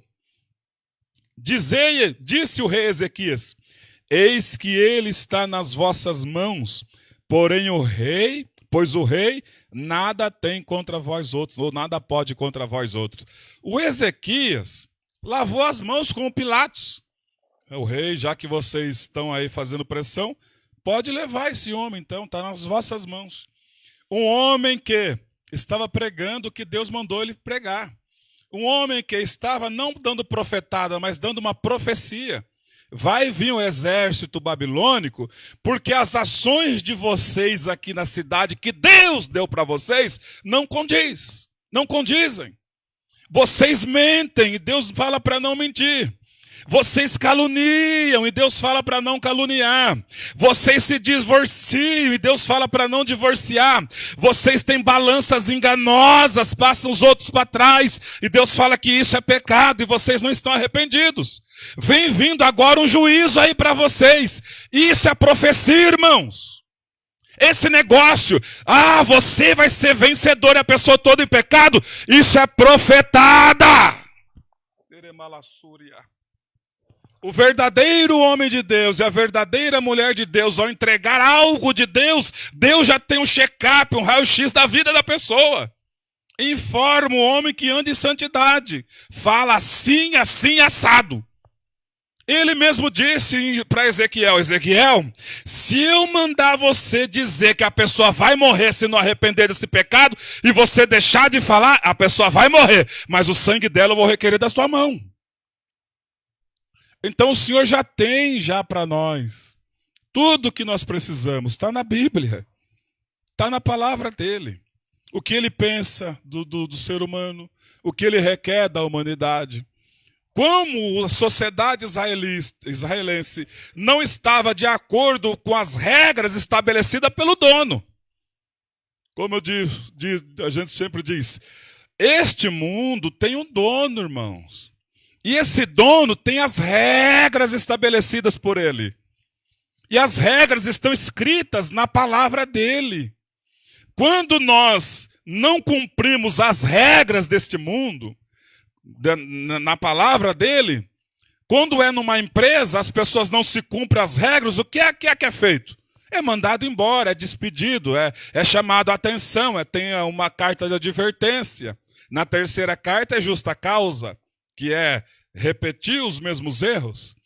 Disse o rei Ezequias: Eis que ele está nas vossas mãos, pois o rei nada tem contra vós outros, ou nada pode contra vós outros. O Ezequias lavou as mãos com o Pilatos. O rei, já que vocês estão aí fazendo pressão, pode levar esse homem, então, está nas vossas mãos. Um homem que estava pregando o que Deus mandou ele pregar. Um homem que estava não dando profetada, mas dando uma profecia. Vai vir o exército babilônico, porque as ações de vocês aqui na cidade, que Deus deu para vocês, não condizem. Vocês mentem e Deus fala para não mentir. Vocês caluniam e Deus fala para não caluniar. Vocês se divorciam e Deus fala para não divorciar. Vocês têm balanças enganosas, passam os outros para trás e Deus fala que isso é pecado e vocês não estão arrependidos. Vem vindo agora um juízo aí para vocês. Isso é profecia, irmãos. Esse negócio, você vai ser vencedor e a pessoa toda em pecado, isso é profetada. O verdadeiro homem de Deus e a verdadeira mulher de Deus, ao entregar algo de Deus, Deus já tem um check-up, um raio-x da vida da pessoa. Informa o homem que anda em santidade. Fala assim, assim, assado. Ele mesmo disse para Ezequiel: Ezequiel, se eu mandar você dizer que a pessoa vai morrer se não arrepender desse pecado, e você deixar de falar, a pessoa vai morrer, mas o sangue dela eu vou requerer da sua mão. Então o Senhor já tem para nós tudo que nós precisamos. Está na Bíblia. Está na palavra dele. O que ele pensa do ser humano. O que ele requer da humanidade. Como a sociedade israelense não estava de acordo com as regras estabelecidas pelo dono. Como a gente sempre diz, este mundo tem um dono, irmãos. E esse dono tem as regras estabelecidas por ele. E as regras estão escritas na palavra dele. Quando nós não cumprimos as regras deste mundo, na palavra dele, quando é numa empresa, as pessoas não se cumprem as regras, o que é feito? É mandado embora, é despedido, é chamado a atenção, tem uma carta de advertência. Na terceira carta é justa causa, que é repetir os mesmos erros.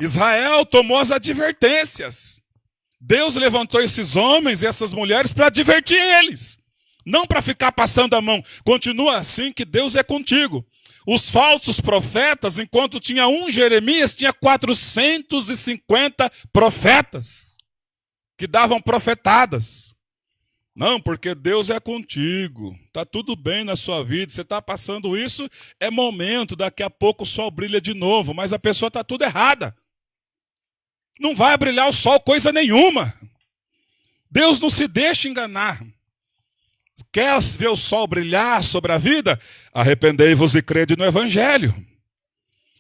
Israel tomou as advertências. Deus levantou esses homens e essas mulheres para advertir eles. Não para ficar passando a mão. Continua assim que Deus é contigo. Os falsos profetas, enquanto tinha um Jeremias, tinha 450 profetas que davam profetadas. Não, porque Deus é contigo, está tudo bem na sua vida, você está passando isso, é momento, daqui a pouco o sol brilha de novo, mas a pessoa está tudo errada. Não vai brilhar o sol coisa nenhuma. Deus não se deixa enganar. Quer ver o sol brilhar sobre a vida? Arrependei-vos e crede no Evangelho.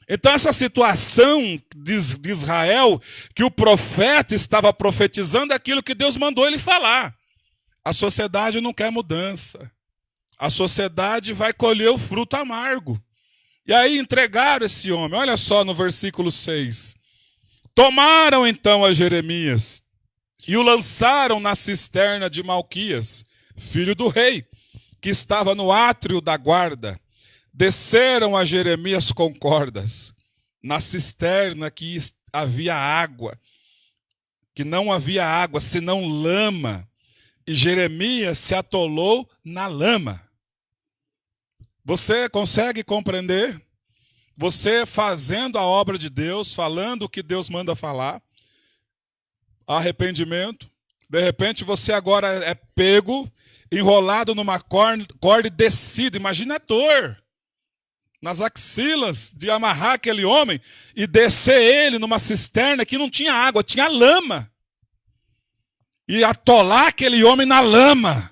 Então essa situação de Israel, que o profeta estava profetizando aquilo que Deus mandou ele falar. A sociedade não quer mudança. A sociedade vai colher o fruto amargo. E aí entregaram esse homem. Olha só no versículo 6. Tomaram então a Jeremias e o lançaram na cisterna de Malquias, filho do rei, que estava no átrio da guarda. Desceram a Jeremias com cordas. Na cisterna que havia água, que não havia água, senão lama. E Jeremias se atolou na lama. Você consegue compreender? Você fazendo a obra de Deus, falando o que Deus manda falar, arrependimento, de repente você agora é pego, enrolado numa corda e descido. Imagina a dor nas axilas de amarrar aquele homem e descer ele numa cisterna que não tinha água, tinha lama. E atolar aquele homem na lama.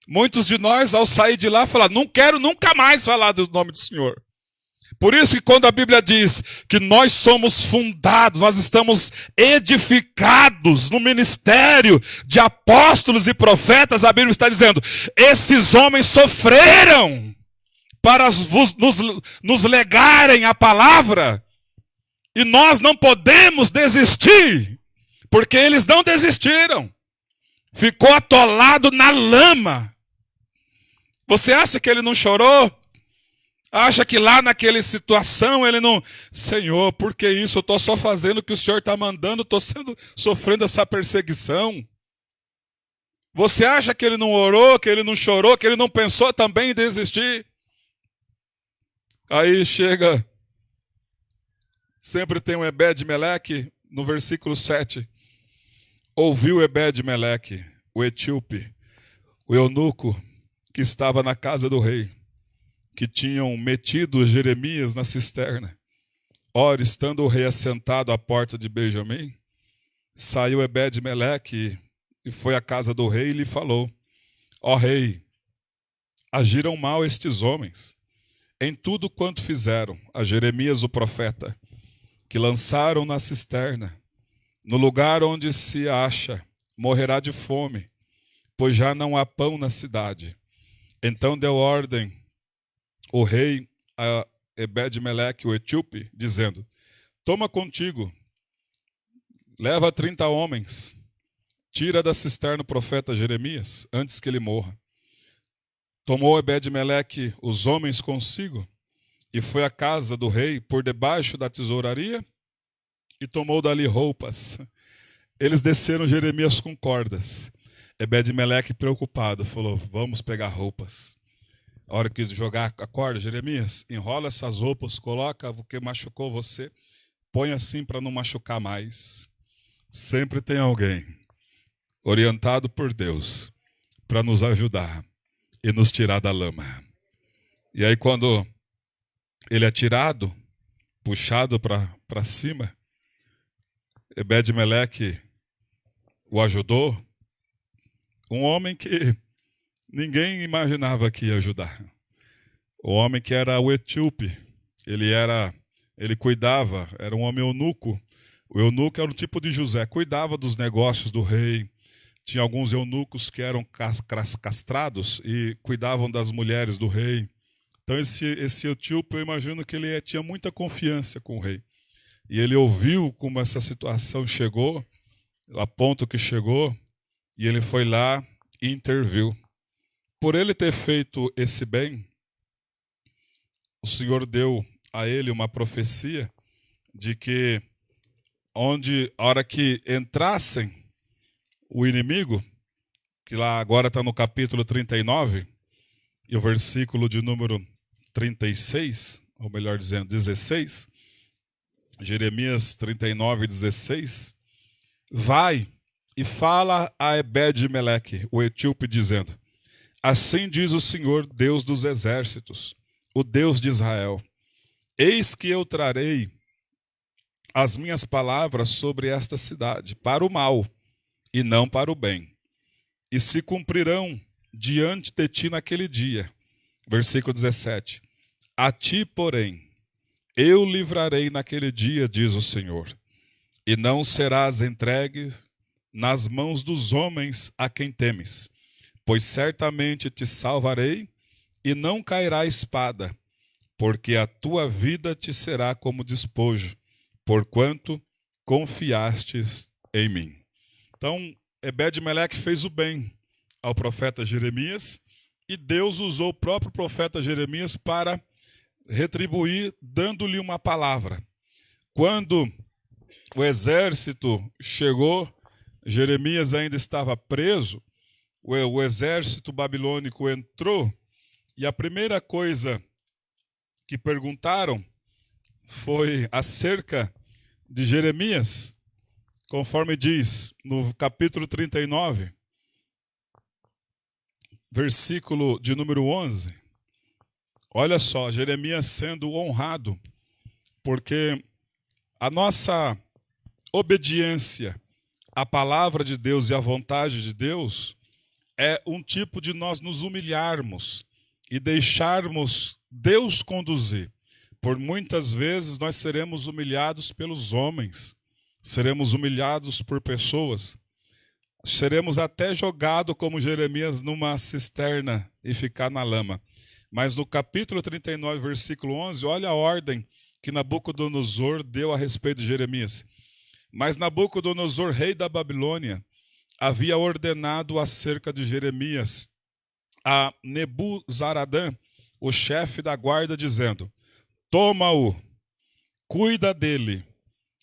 Muitos de nós, ao sair de lá, falaram, não quero nunca mais falar do nome do Senhor. Por isso que quando a Bíblia diz que nós somos fundados, nós estamos edificados no ministério de apóstolos e profetas, a Bíblia está dizendo, esses homens sofreram para nos legarem a palavra, e nós não podemos desistir. Porque eles não desistiram. Ficou atolado na lama. Você acha que ele não chorou? Acha que lá naquela situação ele não... Senhor, por que isso? Eu estou só fazendo o que o Senhor está mandando, estou sofrendo essa perseguição. Você acha que ele não orou, que ele não chorou, que ele não pensou também em desistir? Aí chega... Sempre tem um Ebed-Meleque no versículo 7. Ouviu Ebed-Meleque, o etíope, o eunuco que estava na casa do rei, que tinham metido Jeremias na cisterna. Ora, estando o rei assentado à porta de Benjamim, saiu Ebed-Meleque e foi à casa do rei e lhe falou, ó rei, agiram mal estes homens, em tudo quanto fizeram a Jeremias o profeta, que lançaram na cisterna. No lugar onde se acha, morrerá de fome, pois já não há pão na cidade. Então deu ordem o rei a Ebed-Meleque, o etíope, dizendo, toma contigo, leva 30 homens, tira da cisterna o profeta Jeremias, antes que ele morra. Tomou Ebed-Meleque os homens consigo, e foi à casa do rei por debaixo da tesouraria, e tomou dali roupas. Eles desceram Jeremias com cordas. Ebed-Meleque, preocupado, falou, vamos pegar roupas. A hora que jogar a corda, Jeremias, enrola essas roupas, coloca o que machucou você, põe assim para não machucar mais. Sempre tem alguém orientado por Deus para nos ajudar e nos tirar da lama. E aí quando ele é tirado, puxado para cima, Ebed-Meleque o ajudou, um homem que ninguém imaginava que ia ajudar. O homem que era o etíope, ele cuidava, era um homem eunuco. O eunuco era um tipo de José, cuidava dos negócios do rei. Tinha alguns eunucos que eram castrados e cuidavam das mulheres do rei. Então esse etíope, eu imagino que ele tinha muita confiança com o rei. E ele ouviu como essa situação chegou, a ponto que chegou, e ele foi lá e interviu. Por ele ter feito esse bem, o Senhor deu a ele uma profecia de que a hora que entrassem o inimigo, que lá agora está no capítulo 39, e o versículo de número 36, ou melhor dizendo, 16, Jeremias 39, 16, vai e fala a Ebed-Meleque, o etíope, dizendo: assim diz o Senhor, Deus dos exércitos, o Deus de Israel: eis que eu trarei as minhas palavras sobre esta cidade, para o mal e não para o bem, e se cumprirão diante de ti naquele dia. Versículo 17. A ti, porém, eu livrarei naquele dia, diz o Senhor, e não serás entregue nas mãos dos homens a quem temes, pois certamente te salvarei e não cairá espada, porque a tua vida te será como despojo, porquanto confiastes em mim. Então, Ebed-Meleque fez o bem ao profeta Jeremias, e Deus usou o próprio profeta Jeremias para retribuir, dando-lhe uma palavra. Quando o exército chegou, Jeremias ainda estava preso, o exército babilônico entrou, e a primeira coisa que perguntaram foi acerca de Jeremias, conforme diz no capítulo 39, versículo de número 11. Olha só, Jeremias sendo honrado, porque a nossa obediência à palavra de Deus e à vontade de Deus é um tipo de nós nos humilharmos e deixarmos Deus conduzir. Por muitas vezes nós seremos humilhados pelos homens, seremos humilhados por pessoas, seremos até jogados como Jeremias numa cisterna e ficar na lama. Mas no capítulo 39, versículo 11, olha a ordem que Nabucodonosor deu a respeito de Jeremias. Mas Nabucodonosor, rei da Babilônia, havia ordenado acerca de Jeremias a Nebuzaradã, o chefe da guarda, dizendo: toma-o, cuida dele,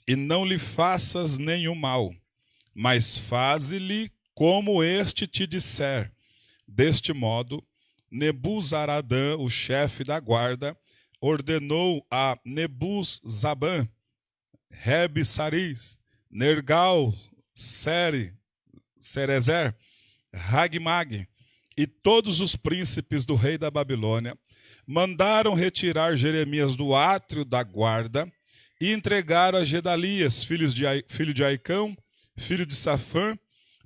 e não lhe faças nenhum mal, mas faze-lhe como este te disser. Deste modo, Nebuzaradã, o chefe da guarda, ordenou a Nebuzabã, Rebe-Saris, Nergal, Serezer, Ragmag e todos os príncipes do rei da Babilônia, mandaram retirar Jeremias do átrio da guarda e entregaram a Gedalias, filho de Aicão, filho de Safã,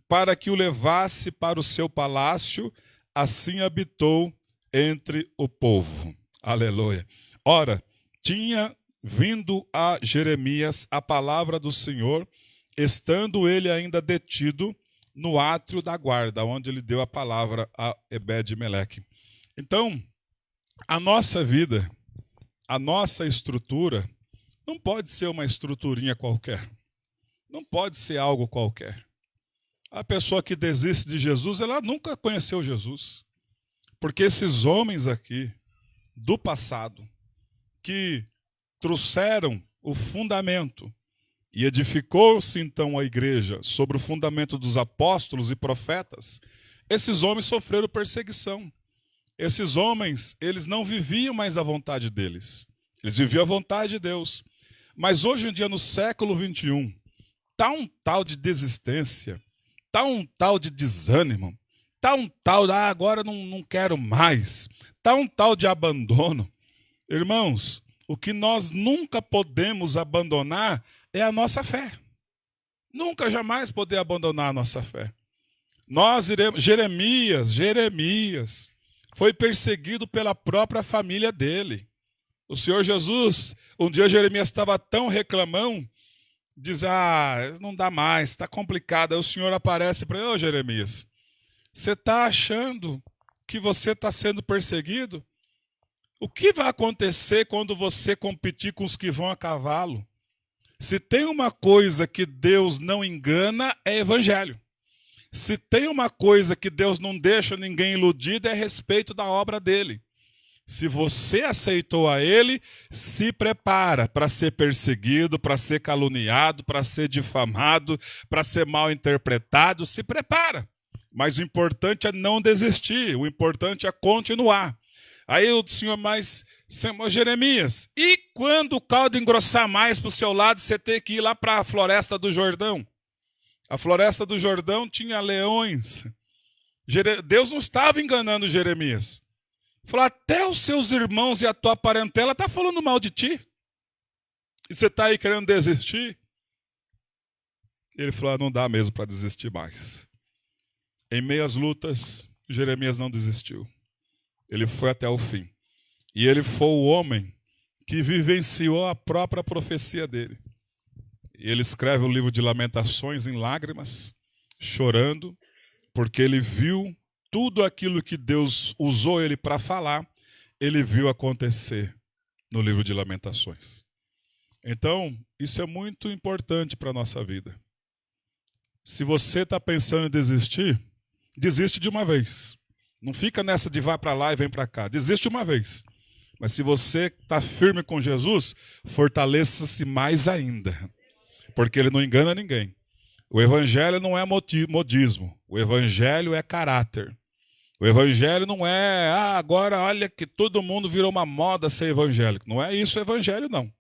para que o levasse para o seu palácio. Assim habitou entre o povo. Aleluia. Ora, tinha vindo a Jeremias a palavra do Senhor, estando ele ainda detido no átrio da guarda, onde ele deu a palavra a Ebed-Meleque. Então, a nossa vida, a nossa estrutura, não pode ser uma estruturinha qualquer. Não pode ser algo qualquer. A pessoa que desiste de Jesus, ela nunca conheceu Jesus. Porque esses homens aqui, do passado, que trouxeram o fundamento, e edificou-se então a igreja sobre o fundamento dos apóstolos e profetas, esses homens sofreram perseguição. Esses homens, eles não viviam mais a vontade deles. Eles viviam a vontade de Deus. Mas hoje em dia, no século 21, está um tal de desistência, está um tal de desânimo, está um tal de agora não quero mais, está um tal de abandono. Irmãos, o que nós nunca podemos abandonar é a nossa fé. Nunca, jamais poder abandonar a nossa fé. Jeremias foi perseguido pela própria família dele. O Senhor Jesus, um dia Jeremias estava tão reclamão, diz, não dá mais, está complicado. Aí o Senhor aparece para ele: ô Jeremias, você está achando que você está sendo perseguido? O que vai acontecer quando você competir com os que vão a cavalo? Se tem uma coisa que Deus não engana, é evangelho. Se tem uma coisa que Deus não deixa ninguém iludido, é a respeito da obra dele. Se você aceitou a ele, se prepara para ser perseguido, para ser caluniado, para ser difamado, para ser mal interpretado, se prepara. Mas o importante é não desistir, o importante é continuar. Aí o Senhor mais, Jeremias, e quando o caldo engrossar mais para o seu lado, você ter que ir lá para a floresta do Jordão? A floresta do Jordão tinha leões. Deus não estava enganando Jeremias. Falou, até os seus irmãos e a tua parentela estão falando mal de ti. E você está aí querendo desistir? Ele falou, não dá mesmo para desistir mais. Em meio às lutas, Jeremias não desistiu. Ele foi até o fim. E ele foi o homem que vivenciou a própria profecia dele. E ele escreve o livro de Lamentações em lágrimas, chorando, porque ele viu tudo aquilo que Deus usou ele para falar, ele viu acontecer no livro de Lamentações. Então, isso é muito importante para a nossa vida. Se você está pensando em desistir, desiste de uma vez. Não fica nessa de vai para lá e vem para cá. Desiste uma vez. Mas se você está firme com Jesus, fortaleça-se mais ainda. Porque ele não engana ninguém. O evangelho não é modismo. O evangelho é caráter. O evangelho não é, agora olha que todo mundo virou uma moda ser evangélico. Não é isso o evangelho, não.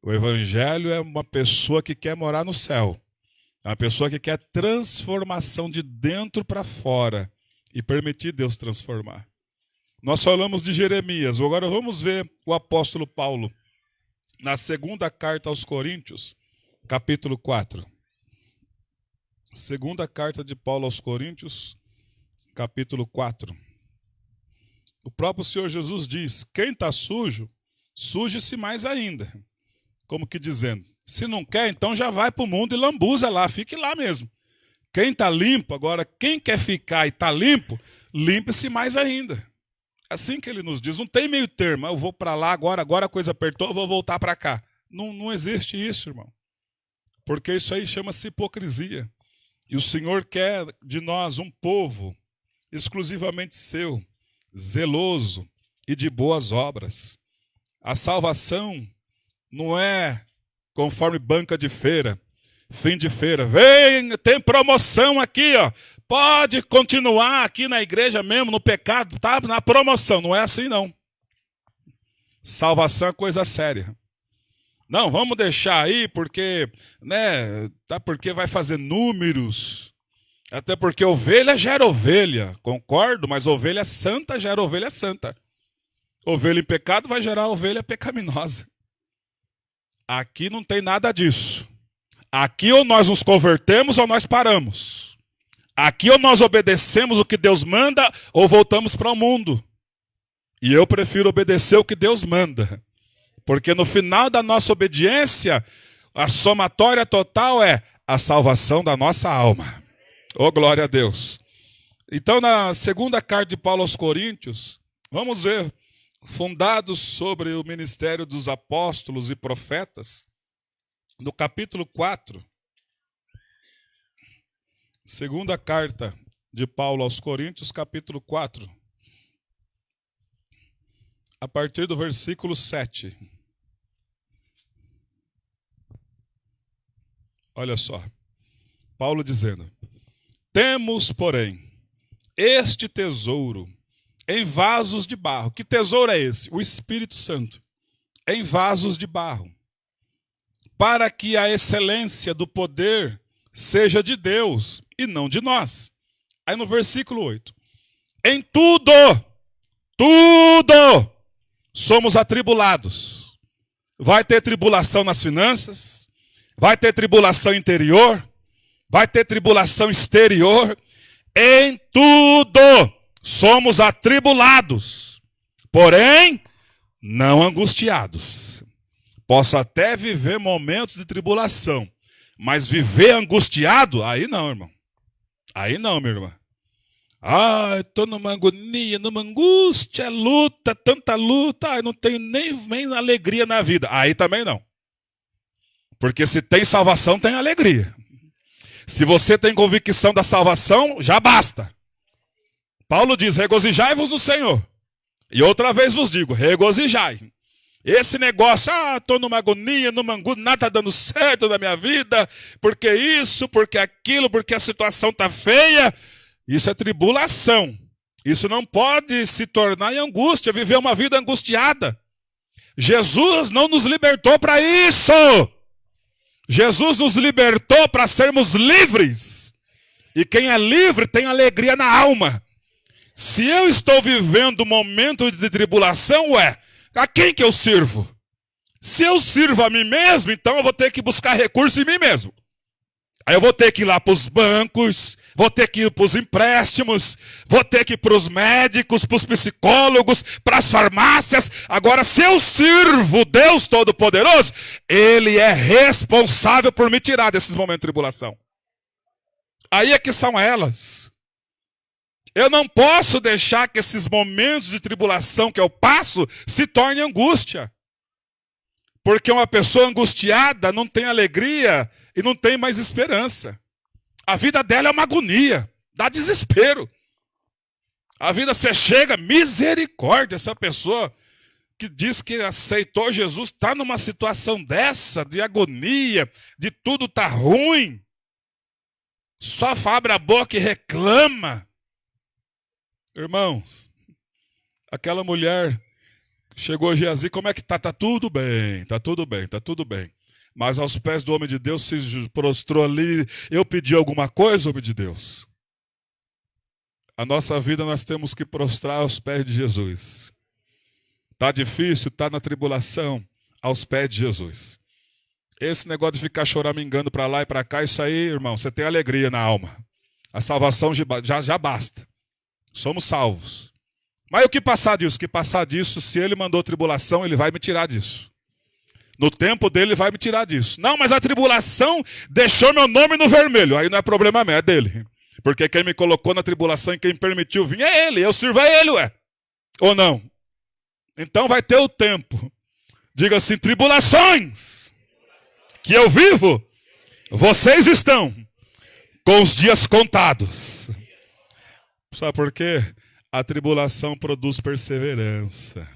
O evangelho é uma pessoa que quer morar no céu. É uma pessoa que quer transformação de dentro para fora e permitir Deus transformar. Nós falamos de Jeremias, agora vamos ver o apóstolo Paulo na segunda carta aos Coríntios, capítulo 4. Segunda carta de Paulo aos Coríntios, capítulo 4. O próprio Senhor Jesus diz, quem está sujo, suje-se mais ainda. Como que dizendo, se não quer, então já vai para o mundo e lambuza lá, fique lá mesmo. Quem está limpo, agora quem quer ficar e está limpo, limpe-se mais ainda. Assim que ele nos diz, não tem meio termo, eu vou para lá agora a coisa apertou, eu vou voltar para cá. Não existe isso, irmão. Porque isso aí chama-se hipocrisia. E o Senhor quer de nós um povo exclusivamente seu, zeloso e de boas obras. A salvação não é conforme banca de feira, fim de feira. Vem, tem promoção aqui, ó. Pode continuar aqui na igreja mesmo, no pecado, tá? Na promoção. Não é assim, não. Salvação é coisa séria. Não, vamos deixar aí porque, né, tá, porque vai fazer números. Até porque ovelha gera ovelha, concordo, mas ovelha santa gera ovelha santa. Ovelha em pecado vai gerar ovelha pecaminosa. Aqui não tem nada disso. Aqui ou nós nos convertemos ou nós paramos. Aqui ou nós obedecemos o que Deus manda ou voltamos para o mundo. E eu prefiro obedecer o que Deus manda. Porque no final da nossa obediência, a somatória total é a salvação da nossa alma. Oh, glória a Deus. Então, na segunda carta de Paulo aos Coríntios, vamos ver, fundados sobre o ministério dos apóstolos e profetas, no capítulo 4, segunda carta de Paulo aos Coríntios, capítulo 4, a partir do versículo 7. Olha só, Paulo dizendo, temos, porém, este tesouro em vasos de barro. Que tesouro é esse? O Espírito Santo. Em vasos de barro. Para que a excelência do poder seja de Deus e não de nós. Aí no versículo 8. Em tudo somos atribulados. Vai ter tribulação nas finanças, vai ter tribulação interior, vai ter tribulação exterior. Em tudo somos atribulados, porém não angustiados. Posso até viver momentos de tribulação, mas viver angustiado, aí não, irmão. Aí não, minha irmã. Estou numa agonia, numa angústia, luta, tanta luta, não tenho nem alegria na vida. Aí também não. Porque se tem salvação, tem alegria. Se você tem convicção da salvação, já basta. Paulo diz, regozijai-vos no Senhor. E outra vez vos digo, regozijai. Esse negócio, estou numa agonia, numa angústia, nada está dando certo na minha vida, porque isso, porque aquilo, porque a situação está feia. Isso é tribulação. Isso não pode se tornar em angústia, viver uma vida angustiada. Jesus não nos libertou para isso. Jesus nos libertou para sermos livres. E quem é livre tem alegria na alma. Se eu estou vivendo um momento de tribulação, a quem que eu sirvo? Se eu sirvo a mim mesmo, então eu vou ter que buscar recurso em mim mesmo. Aí eu vou ter que ir lá para os bancos, vou ter que ir para os empréstimos, vou ter que ir para os médicos, para os psicólogos, para as farmácias. Agora, se eu sirvo Deus Todo-Poderoso, Ele é responsável por me tirar desses momentos de tribulação. Aí é que são elas. Eu não posso deixar que esses momentos de tribulação que eu passo se tornem angústia. Porque uma pessoa angustiada não tem alegria e não tem mais esperança. A vida dela é uma agonia, dá desespero. A vida, você chega, misericórdia, essa pessoa que diz que aceitou Jesus está numa situação dessa, de agonia, de tudo tá ruim. Só abre a boca e reclama. Irmãos, aquela mulher chegou a Geazi, como é que tá? Tá tudo bem, tá tudo bem, tá tudo bem. Mas aos pés do homem de Deus se prostrou ali. Eu pedi alguma coisa, homem de Deus? A nossa vida nós temos que prostrar aos pés de Jesus. Tá difícil, tá na tribulação, aos pés de Jesus. Esse negócio de ficar choramingando para lá e para cá, isso aí, irmão, você tem alegria na alma. A salvação já basta. Somos salvos. Mas o que passar disso? O que passar disso, se Ele mandou tribulação, Ele vai me tirar disso. No tempo dele, Ele vai me tirar disso. Não, mas a tribulação deixou meu nome no vermelho. Aí não é problema meu, é dele. Porque quem me colocou na tribulação e quem permitiu vir é Ele. Eu sirvo a Ele, ou não? Então vai ter o tempo. Diga assim, tribulações que eu vivo, vocês estão com os dias contados. Sabe por quê? A tribulação produz perseverança.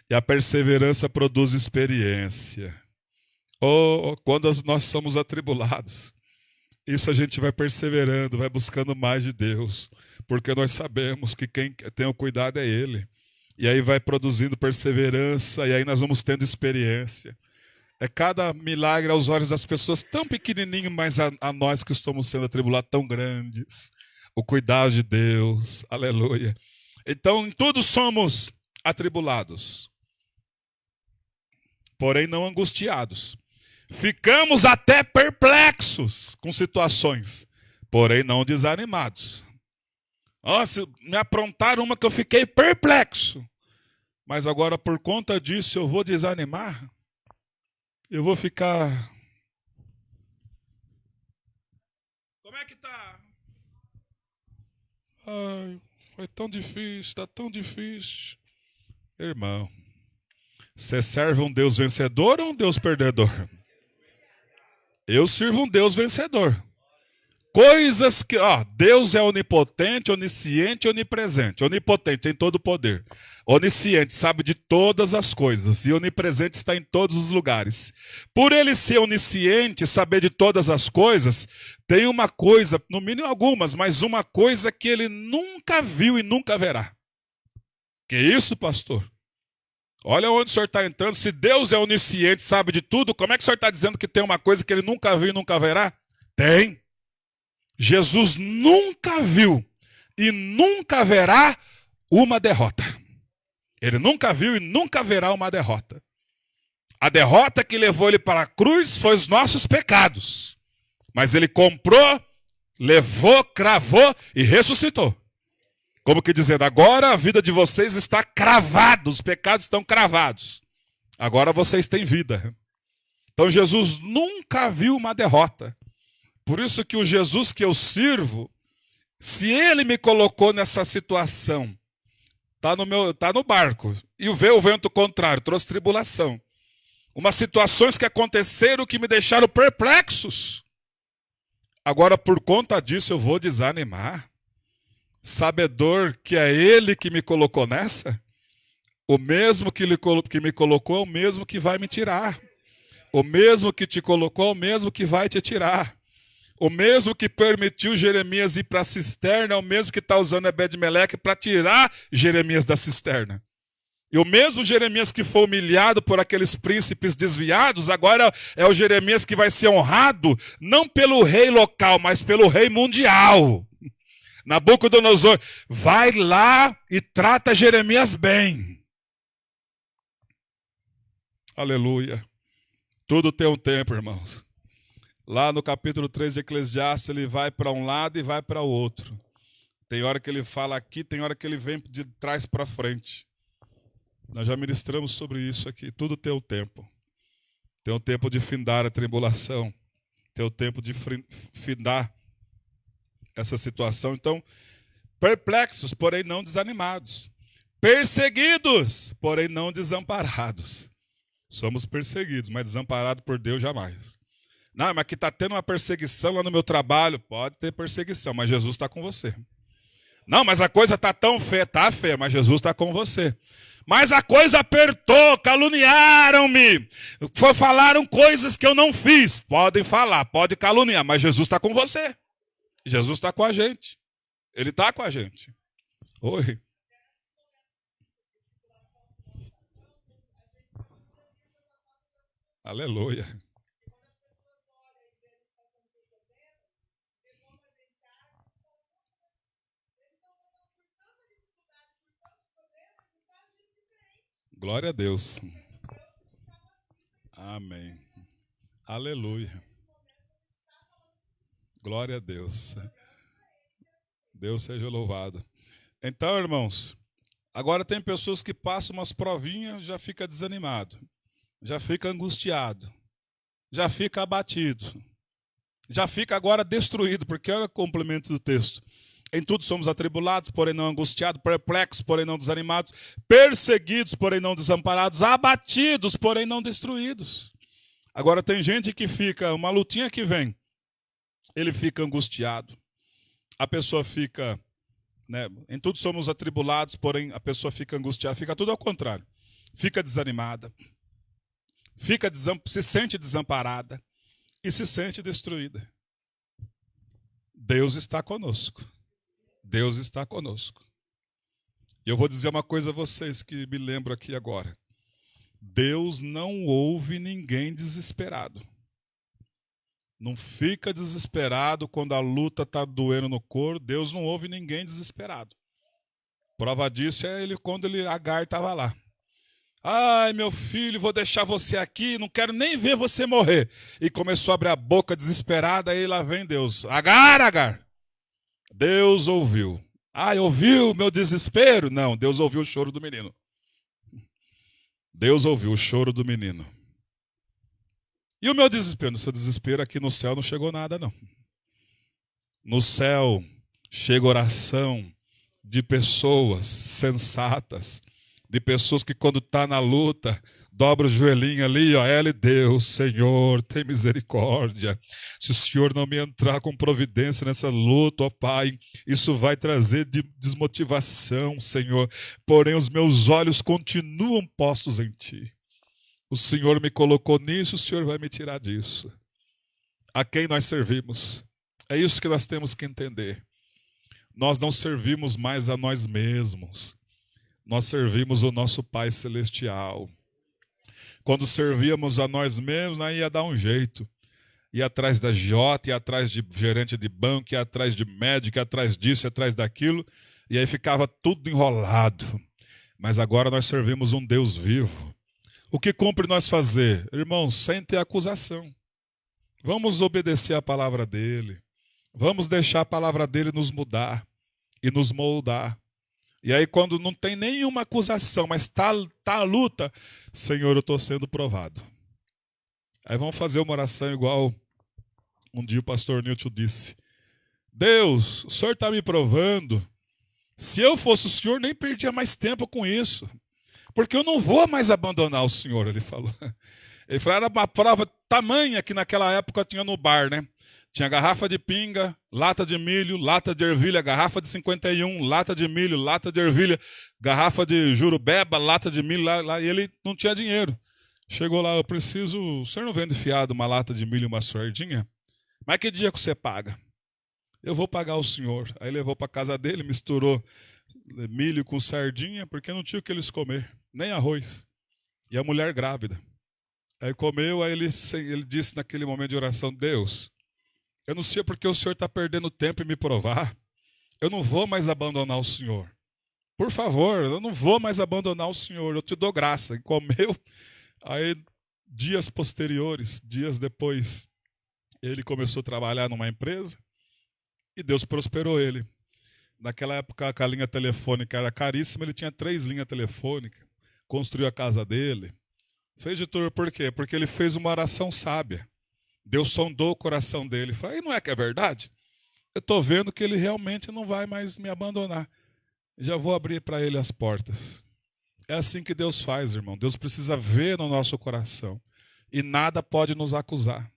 E a perseverança produz experiência. Quando nós somos atribulados, isso a gente vai perseverando, vai buscando mais de Deus. Porque nós sabemos que quem tem o cuidado é Ele. E aí vai produzindo perseverança, e aí nós vamos tendo experiência. É cada milagre aos olhos das pessoas tão pequenininho, mas a nós que estamos sendo atribulados tão grandes. O cuidado de Deus, aleluia. Então, em tudo somos atribulados, porém não angustiados. Ficamos até perplexos com situações, porém não desanimados. Nossa, me aprontaram uma que eu fiquei perplexo. Mas agora, por conta disso, eu vou desanimar? Eu vou ficar... Como é que tá? Ai, foi tão difícil, está tão difícil. Irmão, você serve um Deus vencedor ou um Deus perdedor? Eu sirvo um Deus vencedor. Coisas que, Deus é onipotente, onisciente, onipresente. Onipotente, tem todo o poder. Onisciente, sabe de todas as coisas. E onipresente está em todos os lugares. Por ele ser onisciente, saber de todas as coisas, tem uma coisa, no mínimo algumas, mas uma coisa que ele nunca viu e nunca verá. Que isso, pastor? Olha onde o senhor está entrando. Se Deus é onisciente, sabe de tudo, como é que o senhor está dizendo que tem uma coisa que ele nunca viu e nunca verá? Tem. Jesus nunca viu e nunca verá uma derrota. Ele nunca viu e nunca verá uma derrota. A derrota que levou ele para a cruz foi os nossos pecados. Mas ele comprou, levou, cravou e ressuscitou. Como que dizendo, agora a vida de vocês está cravada, os pecados estão cravados. Agora vocês têm vida. Então Jesus nunca viu uma derrota. Por isso que o Jesus que eu sirvo, se ele me colocou nessa situação, tá no barco, e veio o vento contrário, trouxe tribulação. Umas situações que aconteceram que me deixaram perplexos. Agora, por conta disso, eu vou desanimar. Sabedor que é ele que me colocou nessa, o mesmo que me colocou é o mesmo que vai me tirar. O mesmo que te colocou é o mesmo que vai te tirar. O mesmo que permitiu Jeremias ir para a cisterna é o mesmo que está usando Ebed-Meleque para tirar Jeremias da cisterna. E o mesmo Jeremias que foi humilhado por aqueles príncipes desviados, agora é o Jeremias que vai ser honrado, não pelo rei local, mas pelo rei mundial. Nabucodonosor, vai lá e trata Jeremias bem. Aleluia. Tudo tem um tempo, irmãos. Lá no capítulo 3 de Eclesiastes, ele vai para um lado e vai para o outro. Tem hora que ele fala aqui, tem hora que ele vem de trás para frente. Nós já ministramos sobre isso aqui. Tudo tem o tempo. Tem o tempo de findar a tribulação. Tem o tempo de findar essa situação. Então, perplexos, porém não desanimados. Perseguidos, porém não desamparados. Somos perseguidos, mas desamparados por Deus jamais. Não, mas que está tendo uma perseguição lá no meu trabalho. Pode ter perseguição, mas Jesus está com você. Não, mas a coisa está tão feia. Está feia, mas Jesus está com você. Mas a coisa apertou, caluniaram-me. Falaram coisas que eu não fiz. Podem falar, pode caluniar, mas Jesus está com você. Jesus está com a gente. Ele está com a gente. Oi. Aleluia. Glória a Deus. Amém. Aleluia. Glória a Deus. Deus seja louvado. Então, irmãos, agora tem pessoas que passam umas provinhas, já fica desanimado, já fica angustiado, já fica abatido, já fica agora destruído, porque olha o complemento do texto. Em tudo somos atribulados, porém não angustiados, perplexos, porém não desanimados, perseguidos, porém não desamparados, abatidos, porém não destruídos. Agora tem gente que fica, uma lutinha que vem, ele fica angustiado. A pessoa fica, em tudo somos atribulados, porém a pessoa fica angustiada, fica tudo ao contrário. Fica desanimada, se sente desamparada e se sente destruída. Deus está conosco. Deus está conosco. E eu vou dizer uma coisa a vocês que me lembro aqui agora. Deus não ouve ninguém desesperado. Não fica desesperado quando a luta está doendo no corpo. Deus não ouve ninguém desesperado. Prova disso é quando Agar estava lá. Ai, meu filho, vou deixar você aqui, não quero nem ver você morrer. E começou a abrir a boca desesperada, aí lá vem Deus. Agar. Deus ouviu. Ouviu meu desespero? Não, Deus ouviu o choro do menino. Deus ouviu o choro do menino. E o meu desespero? No seu desespero aqui no céu não chegou nada, não. No céu chega oração de pessoas sensatas, de pessoas que quando está na luta, dobra o joelhinho ali, Deus, Senhor, tem misericórdia. Se o Senhor não me entrar com providência nessa luta, Pai, isso vai trazer desmotivação, Senhor. Porém, os meus olhos continuam postos em Ti. O Senhor me colocou nisso, o Senhor vai me tirar disso. A quem nós servimos? É isso que nós temos que entender. Nós não servimos mais a nós mesmos. Nós servimos o nosso Pai Celestial. Quando servíamos a nós mesmos, aí ia dar um jeito. Ia atrás da agiota, ia atrás de gerente de banco, ia atrás de médico, ia atrás disso, ia atrás daquilo. E aí ficava tudo enrolado. Mas agora nós servimos um Deus vivo. O que cumpre nós fazer? Irmãos, sem ter acusação. Vamos obedecer a palavra dele. Vamos deixar a palavra dele nos mudar e nos moldar. E aí quando não tem nenhuma acusação, mas está a luta, Senhor, eu estou sendo provado. Aí vamos fazer uma oração igual um dia o pastor Nilton disse. Deus, o Senhor está me provando. Se eu fosse o Senhor, nem perdia mais tempo com isso. Porque eu não vou mais abandonar o Senhor, ele falou. Ele falou, era uma prova tamanha que naquela época tinha no bar, né? Tinha garrafa de pinga, lata de milho, lata de ervilha, garrafa de 51, lata de milho, lata de ervilha, garrafa de jurubeba, lata de milho, lá, e ele não tinha dinheiro. Chegou lá, o senhor não vende fiado uma lata de milho e uma sardinha? Mas que dia que você paga? Eu vou pagar o senhor. Aí levou para casa dele, misturou milho com sardinha, porque não tinha o que eles comer, nem arroz. E a mulher grávida. Aí comeu, aí ele disse naquele momento de oração, Deus, eu não sei porque o senhor está perdendo tempo em me provar. Eu não vou mais abandonar o senhor. Por favor, eu não vou mais abandonar o senhor, eu te dou graça. E comeu, aí dias posteriores, dias depois, ele começou a trabalhar numa empresa e Deus prosperou ele. Naquela época a linha telefônica era caríssima, ele tinha 3 linhas telefônicas, construiu a casa dele. Fez de tudo, por quê? Porque ele fez uma oração sábia. Deus sondou o coração dele. Falou, e não é que é verdade? Eu estou vendo que ele realmente não vai mais me abandonar. Já vou abrir para ele as portas. É assim que Deus faz, irmão. Deus precisa ver no nosso coração. E nada pode nos acusar.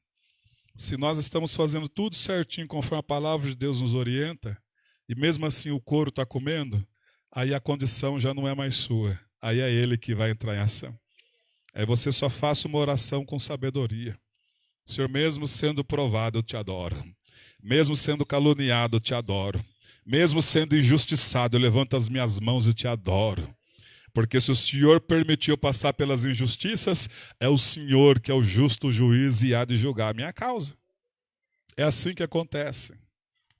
Se nós estamos fazendo tudo certinho conforme a palavra de Deus nos orienta, e mesmo assim o couro está comendo, aí a condição já não é mais sua. Aí é ele que vai entrar em ação. Aí você só faça uma oração com sabedoria. Senhor, mesmo sendo provado, eu te adoro. Mesmo sendo caluniado, eu te adoro. Mesmo sendo injustiçado, eu levanto as minhas mãos e te adoro. Porque se o Senhor permitiu passar pelas injustiças, é o Senhor que é o justo juiz e há de julgar a minha causa. É assim que acontece.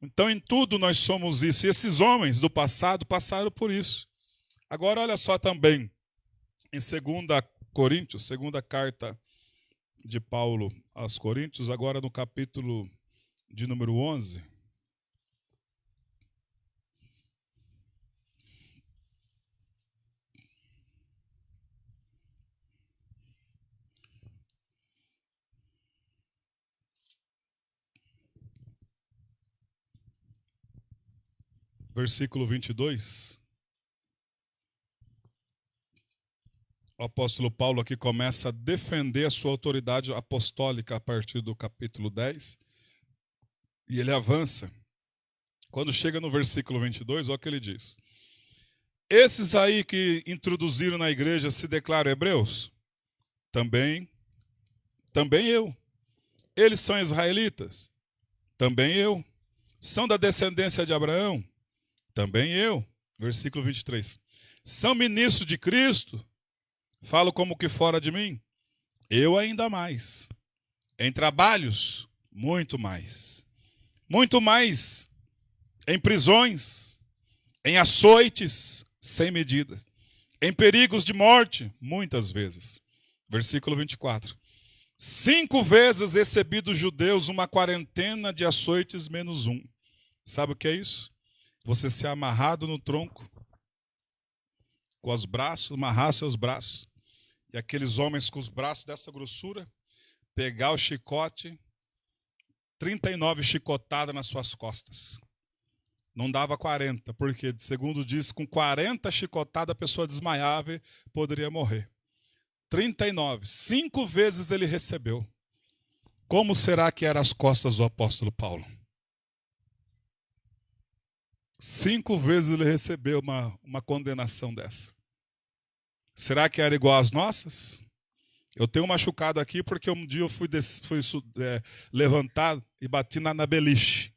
Então, em tudo nós somos isso. E esses homens do passado passaram por isso. Agora, olha só também, em 2 Coríntios, segunda carta de Paulo aos Coríntios, agora no capítulo de número 11. Versículo 22. O apóstolo Paulo aqui começa a defender a sua autoridade apostólica a partir do capítulo 10. E ele avança. Quando chega no versículo 22, olha o que ele diz. Esses aí que introduziram na igreja se declaram hebreus? Também eu. Eles são israelitas? Também eu. São da descendência de Abraão? Também eu. Versículo 23. São ministros de Cristo? Falo como que fora de mim? Eu ainda mais. Em trabalhos? Muito mais. Muito mais. Em prisões? Em açoites? Sem medida. Em perigos de morte? Muitas vezes. Versículo 24. 5 vezes recebi dos judeus uma quarentena de açoites menos 1. Sabe o que é isso? Você ser amarrado no tronco, com os braços, amarrar seus braços. E aqueles homens com os braços dessa grossura, pegar o chicote, 39 chicotadas nas suas costas. Não dava 40, porque, segundo diz, com 40 chicotadas a pessoa desmaiava e poderia morrer. 39, 5 vezes ele recebeu. Como será que eram as costas do apóstolo Paulo? 5 vezes ele recebeu uma condenação dessa. Será que era igual às nossas? Eu tenho machucado aqui porque um dia eu fui levantado e bati na beliche.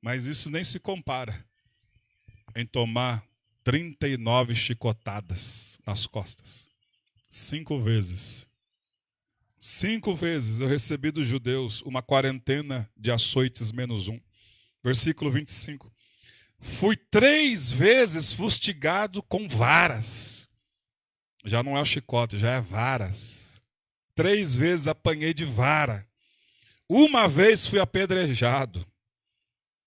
Mas isso nem se compara em tomar 39 chicotadas nas costas. 5 vezes. 5 vezes eu recebi dos judeus uma quarentena de açoites menos 1. Versículo 25. Fui 3 vezes fustigado com varas. Já não é o chicote, já é varas. 3 vezes apanhei de vara. Uma vez fui apedrejado.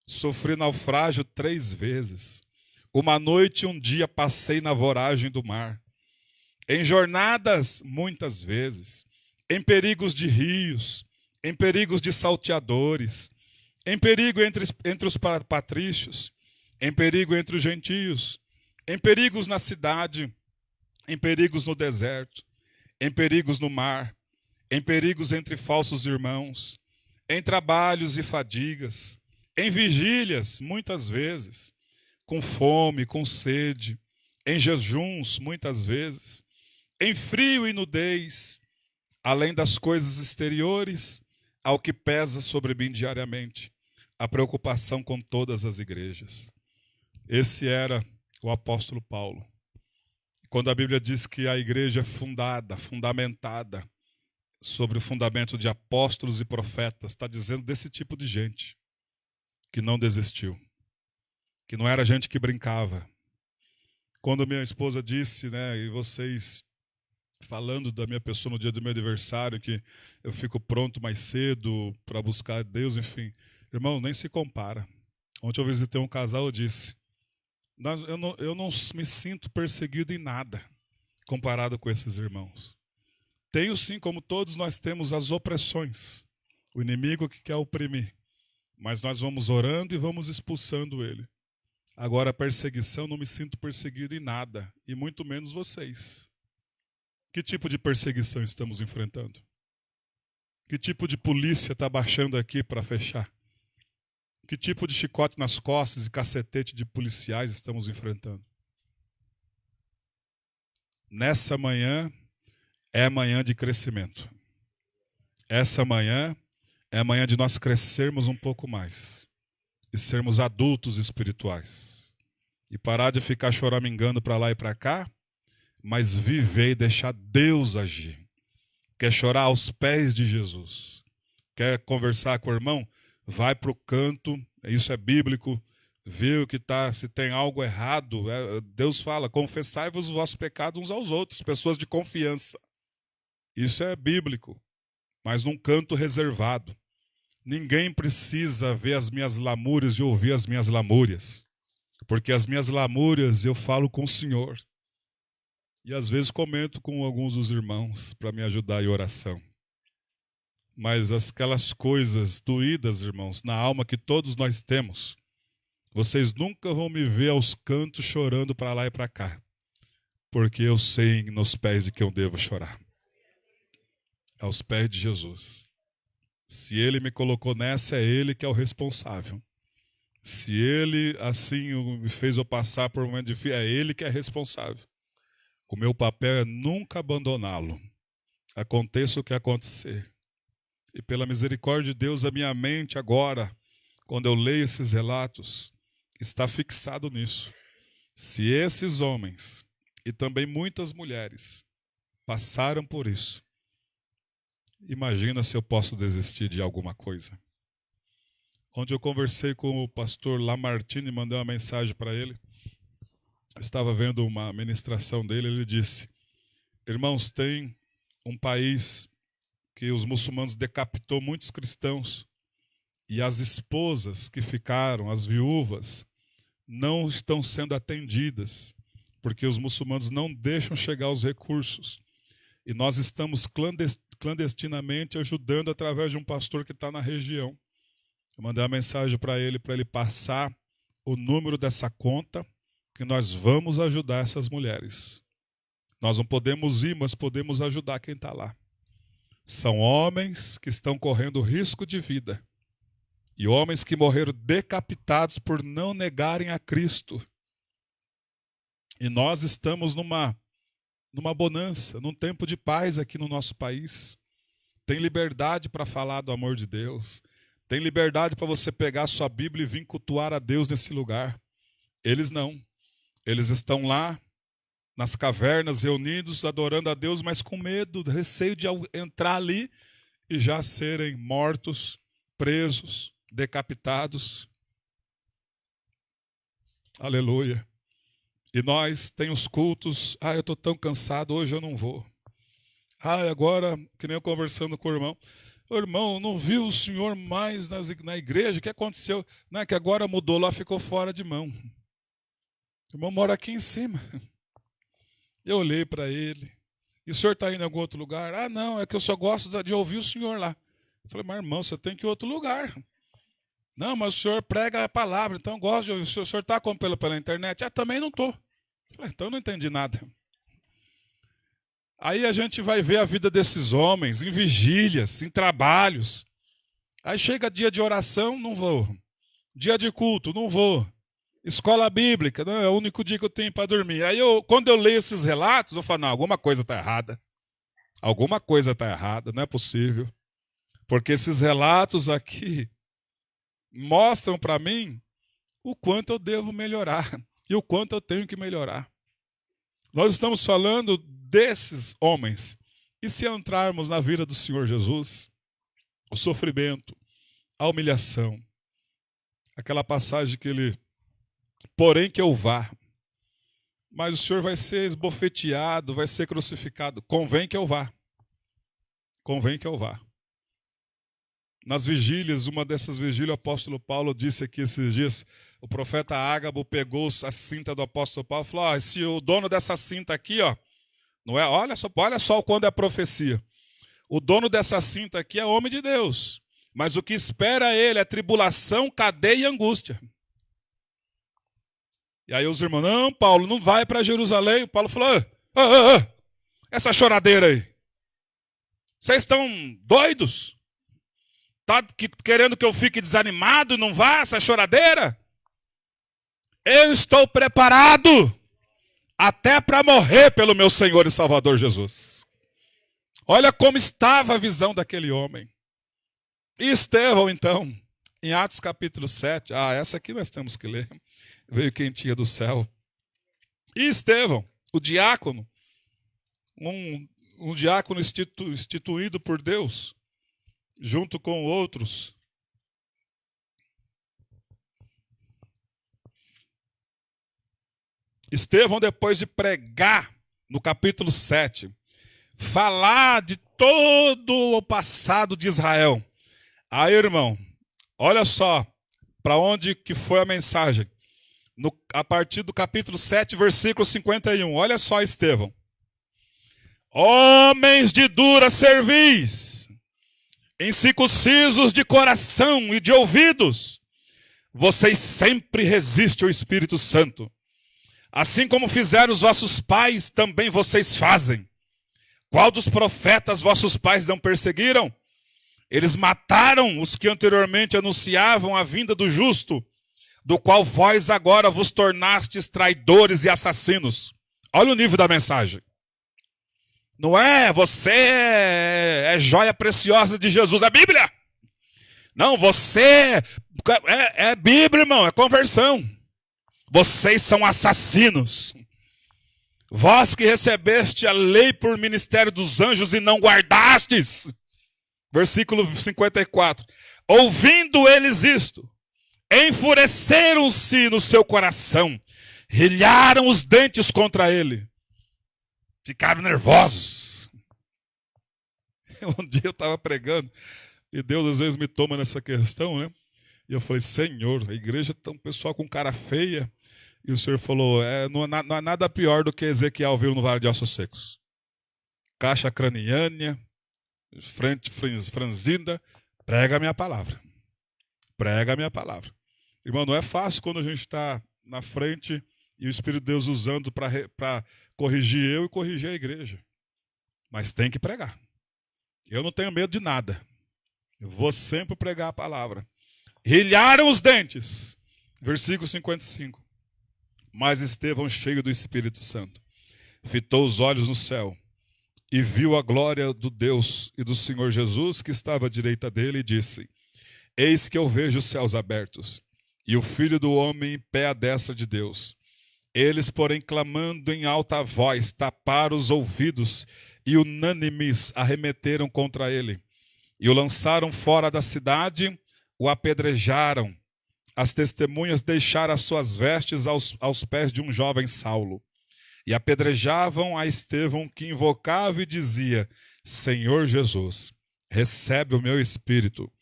Sofri naufrágio 3 vezes. Uma noite e um dia passei na voragem do mar. Em jornadas, muitas vezes. Em perigos de rios. Em perigos de salteadores. Em perigo entre os patrícios. Em perigo entre os gentios. Em perigos na cidade. Em perigos no deserto, em perigos no mar, em perigos entre falsos irmãos, em trabalhos e fadigas, em vigílias, muitas vezes, com fome, com sede, em jejuns, muitas vezes, em frio e nudez, além das coisas exteriores, ao que pesa sobre mim diariamente, a preocupação com todas as igrejas. Esse era o apóstolo Paulo. Quando a Bíblia diz que a igreja é fundamentada sobre o fundamento de apóstolos e profetas, está dizendo desse tipo de gente que não desistiu, que não era gente que brincava. Quando minha esposa disse, e vocês falando da minha pessoa no dia do meu aniversário, que eu fico pronto mais cedo para buscar Deus, enfim. Irmãos, nem se compara. Ontem eu visitei um casal, eu disse, eu não me sinto perseguido em nada comparado com esses irmãos. Tenho sim, como todos nós temos, as opressões. O inimigo que quer oprimir. Mas nós vamos orando e vamos expulsando ele. Agora a perseguição, não me sinto perseguido em nada, e muito menos vocês. Que tipo de perseguição estamos enfrentando? Que tipo de polícia está baixando aqui para fechar? Que tipo de chicote nas costas e cacetete de policiais estamos enfrentando? Nessa manhã é manhã de crescimento. Essa manhã é manhã de nós crescermos um pouco mais e sermos adultos espirituais. E parar de ficar choramingando para lá e para cá, mas viver e deixar Deus agir. Quer chorar aos pés de Jesus? Quer conversar com o irmão? Vai para o canto, isso é bíblico, vê o que está, se tem algo errado. Deus fala, confessai-vos os vossos pecados uns aos outros, pessoas de confiança. Isso é bíblico, mas num canto reservado. Ninguém precisa ver as minhas lamúrias e ouvir as minhas lamúrias, porque as minhas lamúrias eu falo com o Senhor. E às vezes comento com alguns dos irmãos para me ajudar em oração. Mas aquelas coisas doídas, irmãos, na alma que todos nós temos, vocês nunca vão me ver aos cantos chorando para lá e para cá, porque eu sei nos pés de quem eu devo chorar. Aos pés de Jesus. Se Ele me colocou nessa, é Ele que é o responsável. Se Ele assim me fez eu passar por um momento difícil, é Ele que é responsável. O meu papel é nunca abandoná-lo. Aconteça o que acontecer. E pela misericórdia de Deus, a minha mente agora, quando eu leio esses relatos, está fixado nisso. Se esses homens, e também muitas mulheres, passaram por isso, imagina se eu posso desistir de alguma coisa. Onde eu conversei com o pastor Lamartine, mandei uma mensagem para ele, estava vendo uma ministração dele, ele disse, irmãos, tem um país que os muçulmanos decapitou muitos cristãos e as esposas que ficaram, as viúvas, não estão sendo atendidas porque os muçulmanos não deixam chegar os recursos. E nós estamos clandestinamente ajudando através de um pastor que está na região. Eu mandei uma mensagem para ele passar o número dessa conta, que nós vamos ajudar essas mulheres. Nós não podemos ir, mas podemos ajudar quem está lá. São homens que estão correndo risco de vida. E homens que morreram decapitados por não negarem a Cristo. E nós estamos numa bonança, num tempo de paz aqui no nosso país. Tem liberdade para falar do amor de Deus. Tem liberdade para você pegar a sua Bíblia e vir cultuar a Deus nesse lugar. Eles não. Eles estão lá, nas cavernas, reunidos, adorando a Deus, mas com medo, receio de entrar ali e já serem mortos, presos, decapitados. Aleluia. E nós tem os cultos, eu estou tão cansado, hoje eu não vou. Agora, que nem eu conversando com o irmão, irmão, não vi o senhor mais na igreja, o que aconteceu? Não é que agora mudou lá, ficou fora de mão. O irmão mora aqui em cima. Eu olhei para ele. E o senhor está indo em algum outro lugar? Não, é que eu só gosto de ouvir o senhor lá. Eu falei, mas irmão, você tem que ir em outro lugar. Não, mas o senhor prega a palavra, então eu gosto de ouvir. O senhor está acompanhando pela internet? Também não estou. Falei, então eu não entendi nada. Aí a gente vai ver a vida desses homens em vigílias, em trabalhos. Aí chega dia de oração, não vou. Dia de culto, não vou. Escola bíblica, não, é o único dia que eu tenho para dormir. Aí quando eu leio esses relatos, eu falo, não, alguma coisa está errada. Alguma coisa está errada, não é possível. Porque esses relatos aqui mostram para mim o quanto eu devo melhorar e o quanto eu tenho que melhorar. Nós estamos falando desses homens. E se entrarmos na vida do Senhor Jesus, o sofrimento, a humilhação, aquela passagem que ele, porém que eu vá, mas o Senhor vai ser esbofeteado, vai ser crucificado, convém que eu vá. Convém que eu vá. Nas vigílias, uma dessas vigílias, o apóstolo Paulo disse aqui esses dias, o profeta Ágabo pegou a cinta do apóstolo Paulo e falou, se o dono dessa cinta aqui, não é, olha só quando é profecia. O dono dessa cinta aqui é homem de Deus, mas o que espera ele é tribulação, cadeia e angústia. E aí os irmãos, não, Paulo, não vai para Jerusalém. O Paulo falou, essa choradeira aí. Vocês estão doidos? Está querendo que eu fique desanimado e não vá essa choradeira? Eu estou preparado até para morrer pelo meu Senhor e Salvador Jesus. Olha como estava a visão daquele homem. E Estevão, então, em Atos capítulo 7, essa aqui nós temos que ler, veio quentinha do céu. E Estevão, o diácono, um diácono instituído por Deus, junto com outros. Estevão, depois de pregar no capítulo 7, falar de todo o passado de Israel. Aí, irmão, olha só para onde que foi a mensagem. A partir do capítulo 7, versículo 51. Olha só, Estevão. Homens de dura cerviz, incircuncisos de coração e de ouvidos, vocês sempre resistem ao Espírito Santo. Assim como fizeram os vossos pais, também vocês fazem. Qual dos profetas vossos pais não perseguiram? Eles mataram os que anteriormente anunciavam a vinda do justo, do qual vós agora vos tornastes traidores e assassinos. Olha o nível da mensagem. Não é você é joia preciosa de Jesus, é Bíblia. Não, você é Bíblia, irmão, é conversão. Vocês são assassinos. Vós que recebeste a lei por ministério dos anjos e não guardastes. Versículo 54. Ouvindo eles isto, enfureceram-se no seu coração, rilharam os dentes contra ele. Ficaram nervosos. Um dia eu estava pregando, e Deus às vezes me toma nessa questão, né? E eu falei, Senhor, a igreja está um pessoal com cara feia. E o Senhor falou, não é nada pior do que Ezequiel viu no Vale de Ossos Secos. Caixa craniana, frente franzida, prega a minha palavra. Prega a minha palavra. Irmão, não é fácil quando a gente está na frente e o Espírito de Deus usando para corrigir eu e corrigir a igreja. Mas tem que pregar. Eu não tenho medo de nada. Eu vou sempre pregar a palavra. Rilharam os dentes. Versículo 55. Mas Estevão, cheio do Espírito Santo, fitou os olhos no céu e viu a glória do Deus e do Senhor Jesus que estava à direita dele e disse, eis que eu vejo os céus abertos e o Filho do Homem em pé à destra de Deus. Eles, porém, clamando em alta voz, taparam os ouvidos e unânimes arremeteram contra ele. E o lançaram fora da cidade, o apedrejaram. As testemunhas deixaram as suas vestes aos pés de um jovem Saulo. E apedrejavam a Estevão, que invocava e dizia, Senhor Jesus, recebe o meu espírito.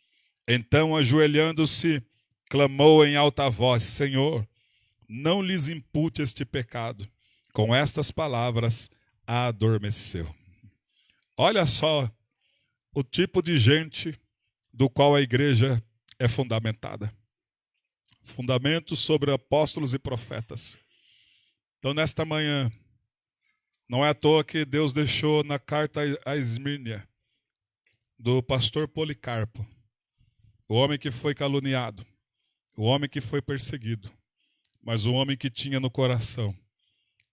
Então, ajoelhando-se, clamou em alta voz, Senhor, não lhes impute este pecado. Com estas palavras, adormeceu. Olha só o tipo de gente do qual a igreja é fundamentada. Fundamento sobre apóstolos e profetas. Então, nesta manhã, não é à toa que Deus deixou na carta a Esmirnia, do pastor Policarpo, o homem que foi caluniado, o homem que foi perseguido, mas o homem que tinha no coração.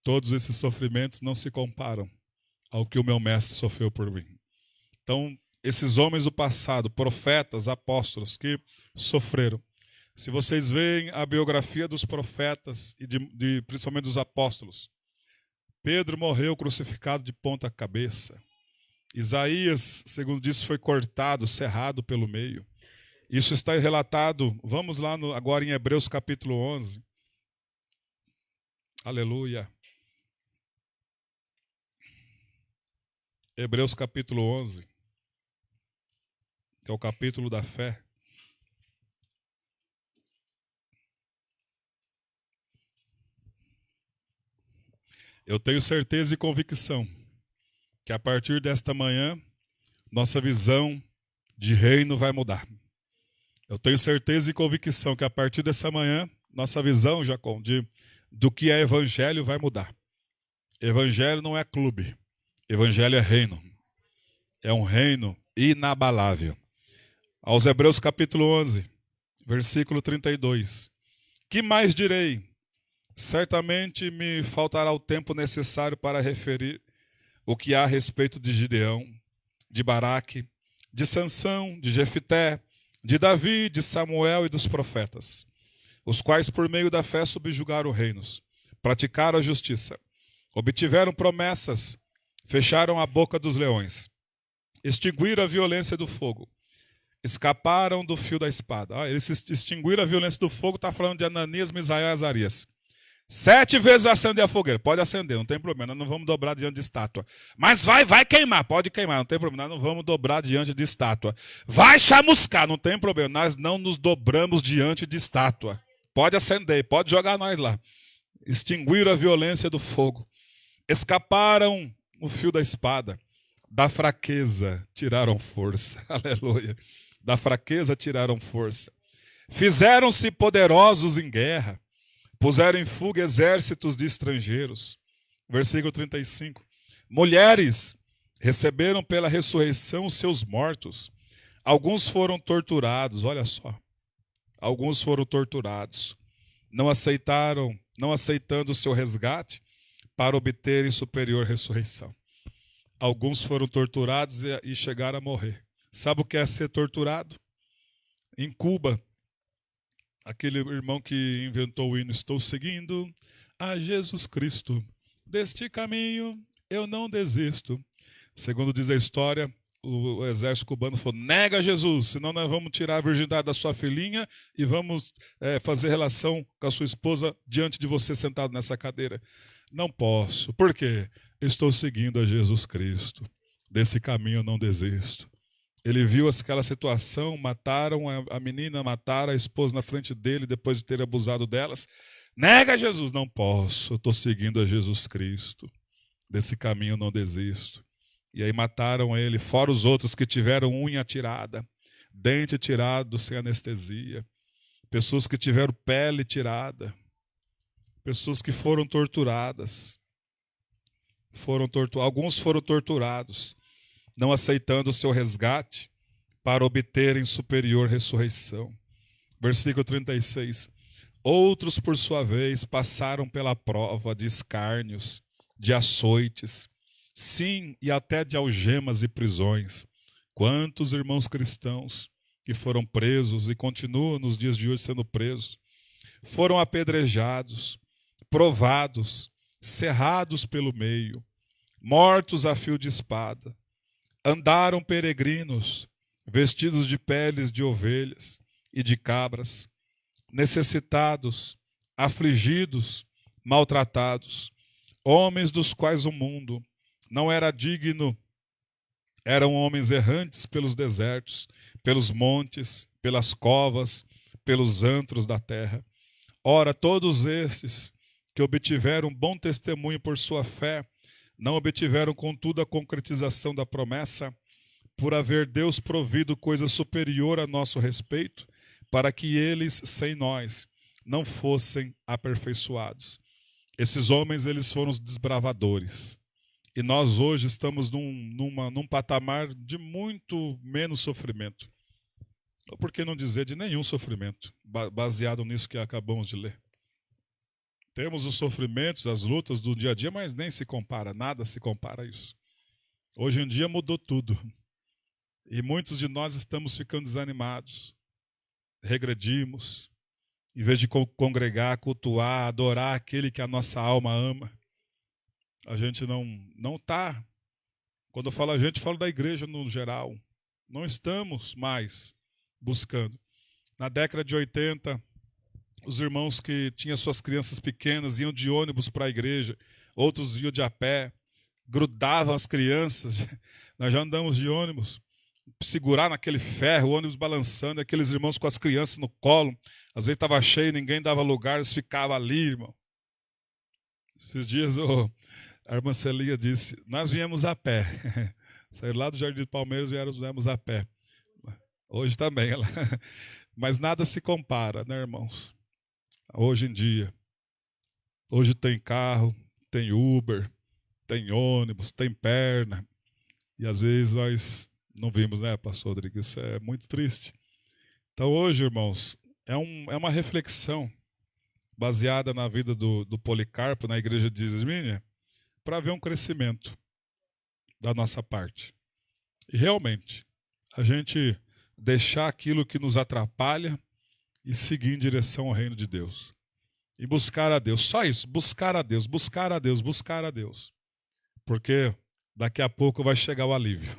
Todos esses sofrimentos não se comparam ao que o meu mestre sofreu por mim. Então, esses homens do passado, profetas, apóstolos, que sofreram. Se vocês veem a biografia dos profetas e principalmente dos apóstolos, Pedro morreu crucificado de ponta cabeça. Isaías, segundo diz, foi cortado, cerrado pelo meio. Isso está relatado, vamos lá agora em Hebreus capítulo 11. Aleluia. Hebreus capítulo 11, que é o capítulo da fé. Eu tenho certeza e convicção que a partir desta manhã, nossa visão de reino vai mudar. Eu tenho certeza e convicção que a partir dessa manhã, nossa visão, Jacó, do que é evangelho vai mudar. Evangelho não é clube. Evangelho é reino. É um reino inabalável. Aos Hebreus capítulo 11, versículo 32. Que mais direi? Certamente me faltará o tempo necessário para referir o que há a respeito de Gideão, de Baraque, de Sansão, de Jefité, de Davi, de Samuel e dos profetas, os quais por meio da fé subjugaram reinos, praticaram a justiça, obtiveram promessas, fecharam a boca dos leões, extinguiram a violência do fogo, escaparam do fio da espada. Eles extinguiram a violência do fogo, está falando de Ananias, Misael e Azarias. 7 vezes acender a fogueira. Pode acender, não tem problema. Nós não vamos dobrar diante de estátua. Mas vai queimar. Pode queimar, não tem problema. Nós não vamos dobrar diante de estátua. Vai chamuscar, não tem problema. Nós não nos dobramos diante de estátua. Pode acender, pode jogar nós lá. Extinguiram a violência do fogo. Escaparam o fio da espada. Da fraqueza tiraram força. Aleluia. Da fraqueza tiraram força. Fizeram-se poderosos em guerra. Puseram em fuga exércitos de estrangeiros. Versículo 35. Mulheres receberam pela ressurreição os seus mortos. Alguns foram torturados, olha só. Alguns foram torturados. Não aceitando o seu resgate para obterem superior ressurreição. Alguns foram torturados e chegaram a morrer. Sabe o que é ser torturado? Em Cuba, aquele irmão que inventou o hino Estou seguindo a Jesus Cristo. Deste caminho eu não desisto. Segundo diz a história, o exército cubano falou, nega Jesus, senão nós vamos tirar a virgindade da sua filhinha e vamos fazer relação com a sua esposa diante de você sentado nessa cadeira. Não posso. Por quê? Estou seguindo a Jesus Cristo. Desse caminho eu não desisto. Ele viu aquela situação, mataram a menina, mataram a esposa na frente dele depois de ter abusado delas. Nega Jesus, não posso, eu estou seguindo a Jesus Cristo. Desse caminho eu não desisto. E aí mataram ele, fora os outros que tiveram unha tirada, dente tirado sem anestesia, pessoas que tiveram pele tirada, pessoas que foram torturadas. Alguns foram torturados, não aceitando o seu resgate para obterem superior ressurreição. Versículo 36. Outros, por sua vez, passaram pela prova de escárnios, de açoites, sim, e até de algemas e prisões. Quantos irmãos cristãos que foram presos e continuam nos dias de hoje sendo presos, foram apedrejados, provados, cerrados pelo meio, mortos a fio de espada. Andaram peregrinos, vestidos de peles de ovelhas e de cabras, necessitados, afligidos, maltratados, homens dos quais o mundo não era digno, eram homens errantes pelos desertos, pelos montes, pelas covas, pelos antros da terra. Ora, todos estes que obtiveram bom testemunho por sua fé, não obtiveram, contudo, a concretização da promessa, por haver Deus provido coisa superior a nosso respeito, para que eles, sem nós, não fossem aperfeiçoados. Esses homens, eles foram os desbravadores. E nós hoje estamos num patamar de muito menos sofrimento. Ou por que não dizer de nenhum sofrimento, baseado nisso que acabamos de ler. Temos os sofrimentos, as lutas do dia a dia, mas nem se compara, nada se compara a isso. Hoje em dia mudou tudo. E muitos de nós estamos ficando desanimados, regredimos, em vez de congregar, cultuar, adorar aquele que a nossa alma ama. A gente não está. Quando eu falo a gente, falo da igreja no geral. Não estamos mais buscando. Na década de 80, os irmãos que tinham suas crianças pequenas iam de ônibus para a igreja, outros iam de a pé, grudavam as crianças. Nós já andamos de ônibus, segurar naquele ferro, o ônibus balançando, aqueles irmãos com as crianças no colo. Às vezes estava cheio, ninguém dava lugar, eles ficavam ali, irmão. Esses dias a irmã Celia disse, nós viemos a pé. Saíram lá do Jardim de Palmeiras e viemos a pé. Hoje também. Mas nada se compara, né, irmãos? Hoje em dia. Hoje tem carro, tem Uber, tem ônibus, tem perna. E às vezes nós não vimos, né, pastor Rodrigo? Isso é muito triste. Então hoje, irmãos, é uma reflexão baseada na vida do Policarpo, na igreja de Esmirna, para ver um crescimento da nossa parte. E realmente, a gente deixar aquilo que nos atrapalha e seguir em direção ao reino de Deus. E buscar a Deus. Só isso, buscar a Deus, buscar a Deus, buscar a Deus. Porque daqui a pouco vai chegar o alívio.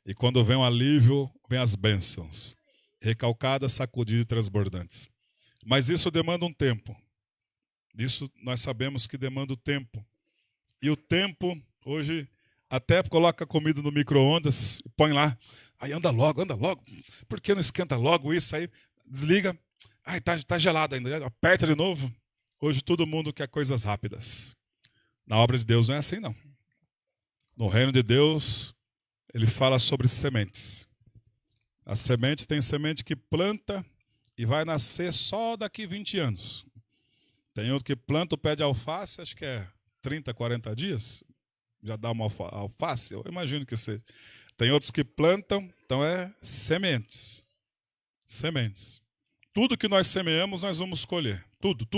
E quando vem o alívio, vem as bênçãos. Recalcadas, sacudidas e transbordantes. Mas isso demanda um tempo. Isso nós sabemos que demanda o tempo. E o tempo, hoje, até coloca a comida no micro-ondas e põe lá. Aí anda logo. Por que não esquenta logo isso? Aí desliga. Ai, tá gelado ainda. Aperta de novo. Hoje todo mundo quer coisas rápidas. Na obra de Deus não é assim, não. No reino de Deus, ele fala sobre sementes. A semente tem semente que planta e vai nascer só daqui 20 anos. Tem outro que planta o pé de alface, acho que é 30, 40 dias. Já dá uma alface, eu imagino que seja. Tem outros que plantam, então é sementes. Sementes. Tudo que nós semeamos, nós vamos colher. Tudo.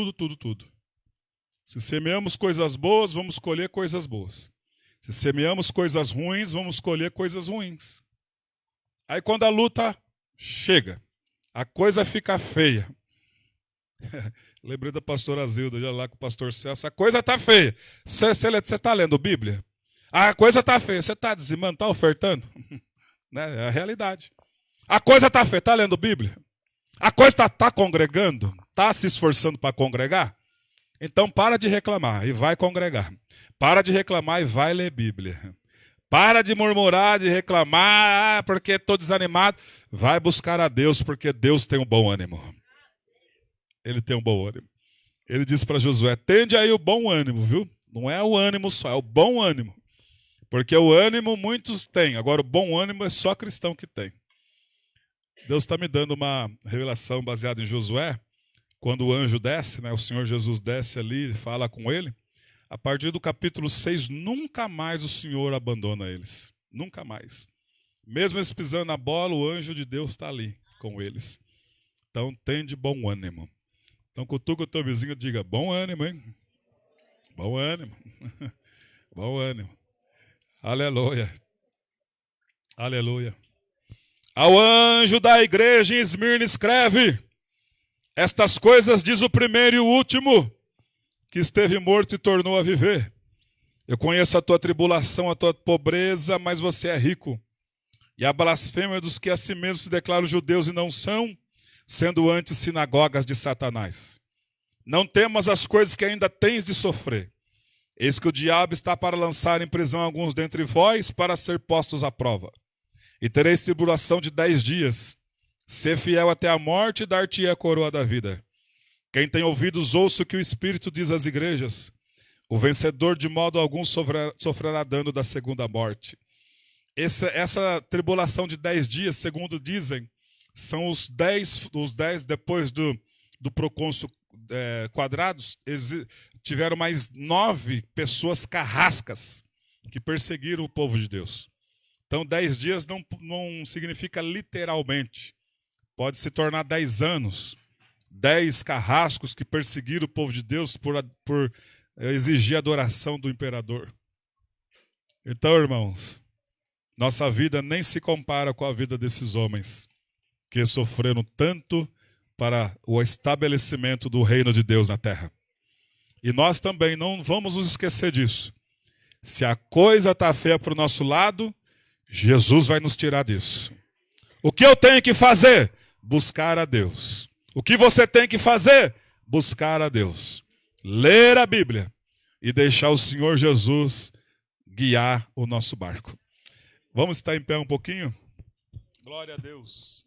Se semeamos coisas boas, vamos colher coisas boas. Se semeamos coisas ruins, vamos colher coisas ruins. Aí quando a luta chega, a coisa fica feia. Lembrei da pastora Zilda, já lá com o pastor Celso. A coisa está feia. Você está lendo Bíblia? A coisa está feia. Você está dizimando, está ofertando? Né? É a realidade. A coisa está feia. Está lendo Bíblia? A coisa está congregando? Está se esforçando para congregar? Então para de reclamar e vai congregar. Para de reclamar e vai ler Bíblia. Para de murmurar, de reclamar, porque estou desanimado. Vai buscar a Deus, porque Deus tem um bom ânimo. Ele tem um bom ânimo. Ele disse para Josué, tende aí o bom ânimo, viu? Não é o ânimo só, é o bom ânimo. Porque o ânimo muitos têm, agora o bom ânimo é só cristão que tem. Deus está me dando uma revelação baseada em Josué, quando o anjo desce, né, o Senhor Jesus desce ali e fala com ele. A partir do capítulo 6, nunca mais o Senhor abandona eles. Nunca mais. Mesmo eles pisando na bola, o anjo de Deus está ali com eles. Então, tem de bom ânimo. Então, cutuca o teu vizinho e diga, bom ânimo, hein? Bom ânimo. Bom ânimo. Aleluia. Aleluia. Ao anjo da igreja em Esmirna escreve, estas coisas diz o primeiro e o último, que esteve morto e tornou a viver. Eu conheço a tua tribulação, a tua pobreza, mas você é rico. E a blasfêmia dos que a si mesmos se declaram judeus e não são, sendo antes sinagogas de Satanás. Não temas as coisas que ainda tens de sofrer. Eis que o diabo está para lançar em prisão alguns dentre vós, para ser postos à prova. E tereis tribulação de 10 dias. Sê fiel até a morte e dar-te a coroa da vida. Quem tem ouvidos, ouça o que o Espírito diz às igrejas. O vencedor de modo algum sofrerá dano da segunda morte. Essa tribulação de 10 dias, segundo dizem, são os 10 depois do procônsul Quadrados, tiveram mais 9 pessoas carrascas que perseguiram o povo de Deus. Então 10 dias não significa literalmente. Pode se tornar 10 anos. 10 carrascos que perseguiram o povo de Deus por exigir a adoração do imperador. Então, irmãos, Nossa vida nem se compara com a vida desses homens que sofreram tanto para o estabelecimento do reino de Deus na terra. E nós também não vamos nos esquecer disso. Se a coisa está feia para o nosso lado, Jesus vai nos tirar disso. O que eu tenho que fazer? Buscar a Deus. O que você tem que fazer? Buscar a Deus. Ler a Bíblia e deixar o Senhor Jesus guiar o nosso barco. Vamos estar em pé um pouquinho? Glória a Deus.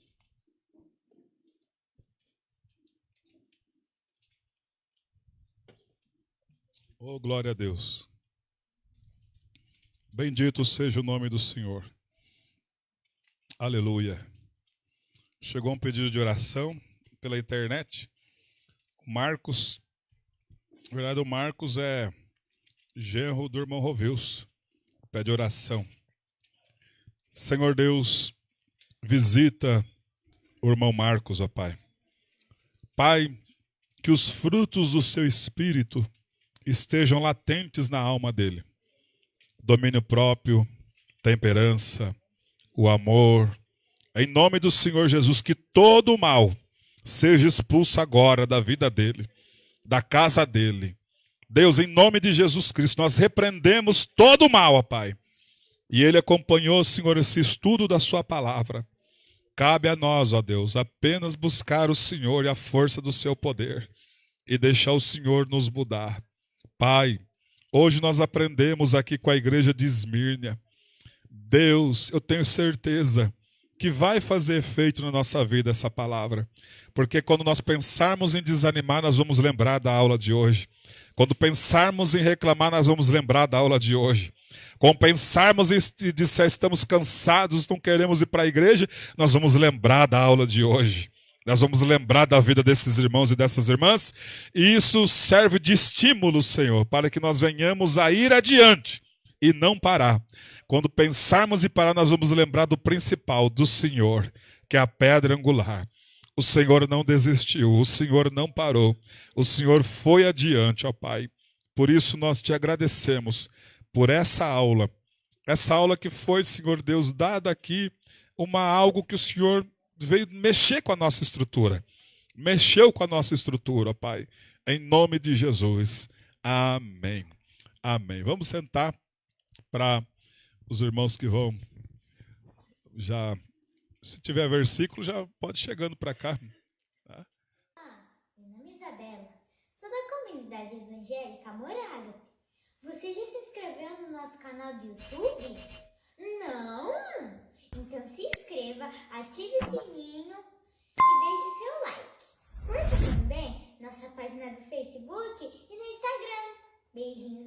Oh, glória a Deus. Bendito seja o nome do Senhor. Aleluia. Chegou um pedido de oração pela internet. Marcos, na verdade o Marcos é genro do irmão Rovilson. Pede oração. Senhor Deus, visita o irmão Marcos, ó Pai. Pai, que os frutos do seu Espírito estejam latentes na alma dele. Domínio próprio, temperança, o amor. Em nome do Senhor Jesus, que todo o mal seja expulso agora da vida dele, da casa dele. Deus, em nome de Jesus Cristo, nós repreendemos todo o mal, ó Pai. E ele acompanhou, Senhor, esse estudo da sua palavra. Cabe a nós, ó Deus, apenas buscar o Senhor e a força do seu poder e deixar o Senhor nos mudar. Pai, hoje nós aprendemos aqui com a igreja de Esmírnia. Deus, eu tenho certeza que vai fazer efeito na nossa vida essa palavra. Porque quando nós pensarmos em desanimar, nós vamos lembrar da aula de hoje. Quando pensarmos em reclamar, nós vamos lembrar da aula de hoje. Quando pensarmos em disser estamos cansados, não queremos ir para a igreja, nós vamos lembrar da aula de hoje. Nós vamos lembrar da vida desses irmãos e dessas irmãs. E isso serve de estímulo, Senhor, para que nós venhamos a ir adiante e não parar. Quando pensarmos em parar, nós vamos lembrar do principal, do Senhor, que é a pedra angular. O Senhor não desistiu, o Senhor não parou, o Senhor foi adiante, ó Pai. Por isso nós te agradecemos por essa aula que foi, Senhor Deus, dada aqui, algo que o Senhor veio mexer com a nossa estrutura. Mexeu com a nossa estrutura, ó Pai. Em nome de Jesus. Amém. Amém. Vamos sentar para os irmãos que vão já... Se tiver versículo, já pode ir chegando para cá. Tá? Meu nome é Isabela, sou da comunidade evangélica Moraga. Você já se inscreveu no nosso canal do YouTube? Não? Então se inscreva, ative o sininho e deixe seu like. Curta também nossa página do Facebook e no Instagram. Beijinhos.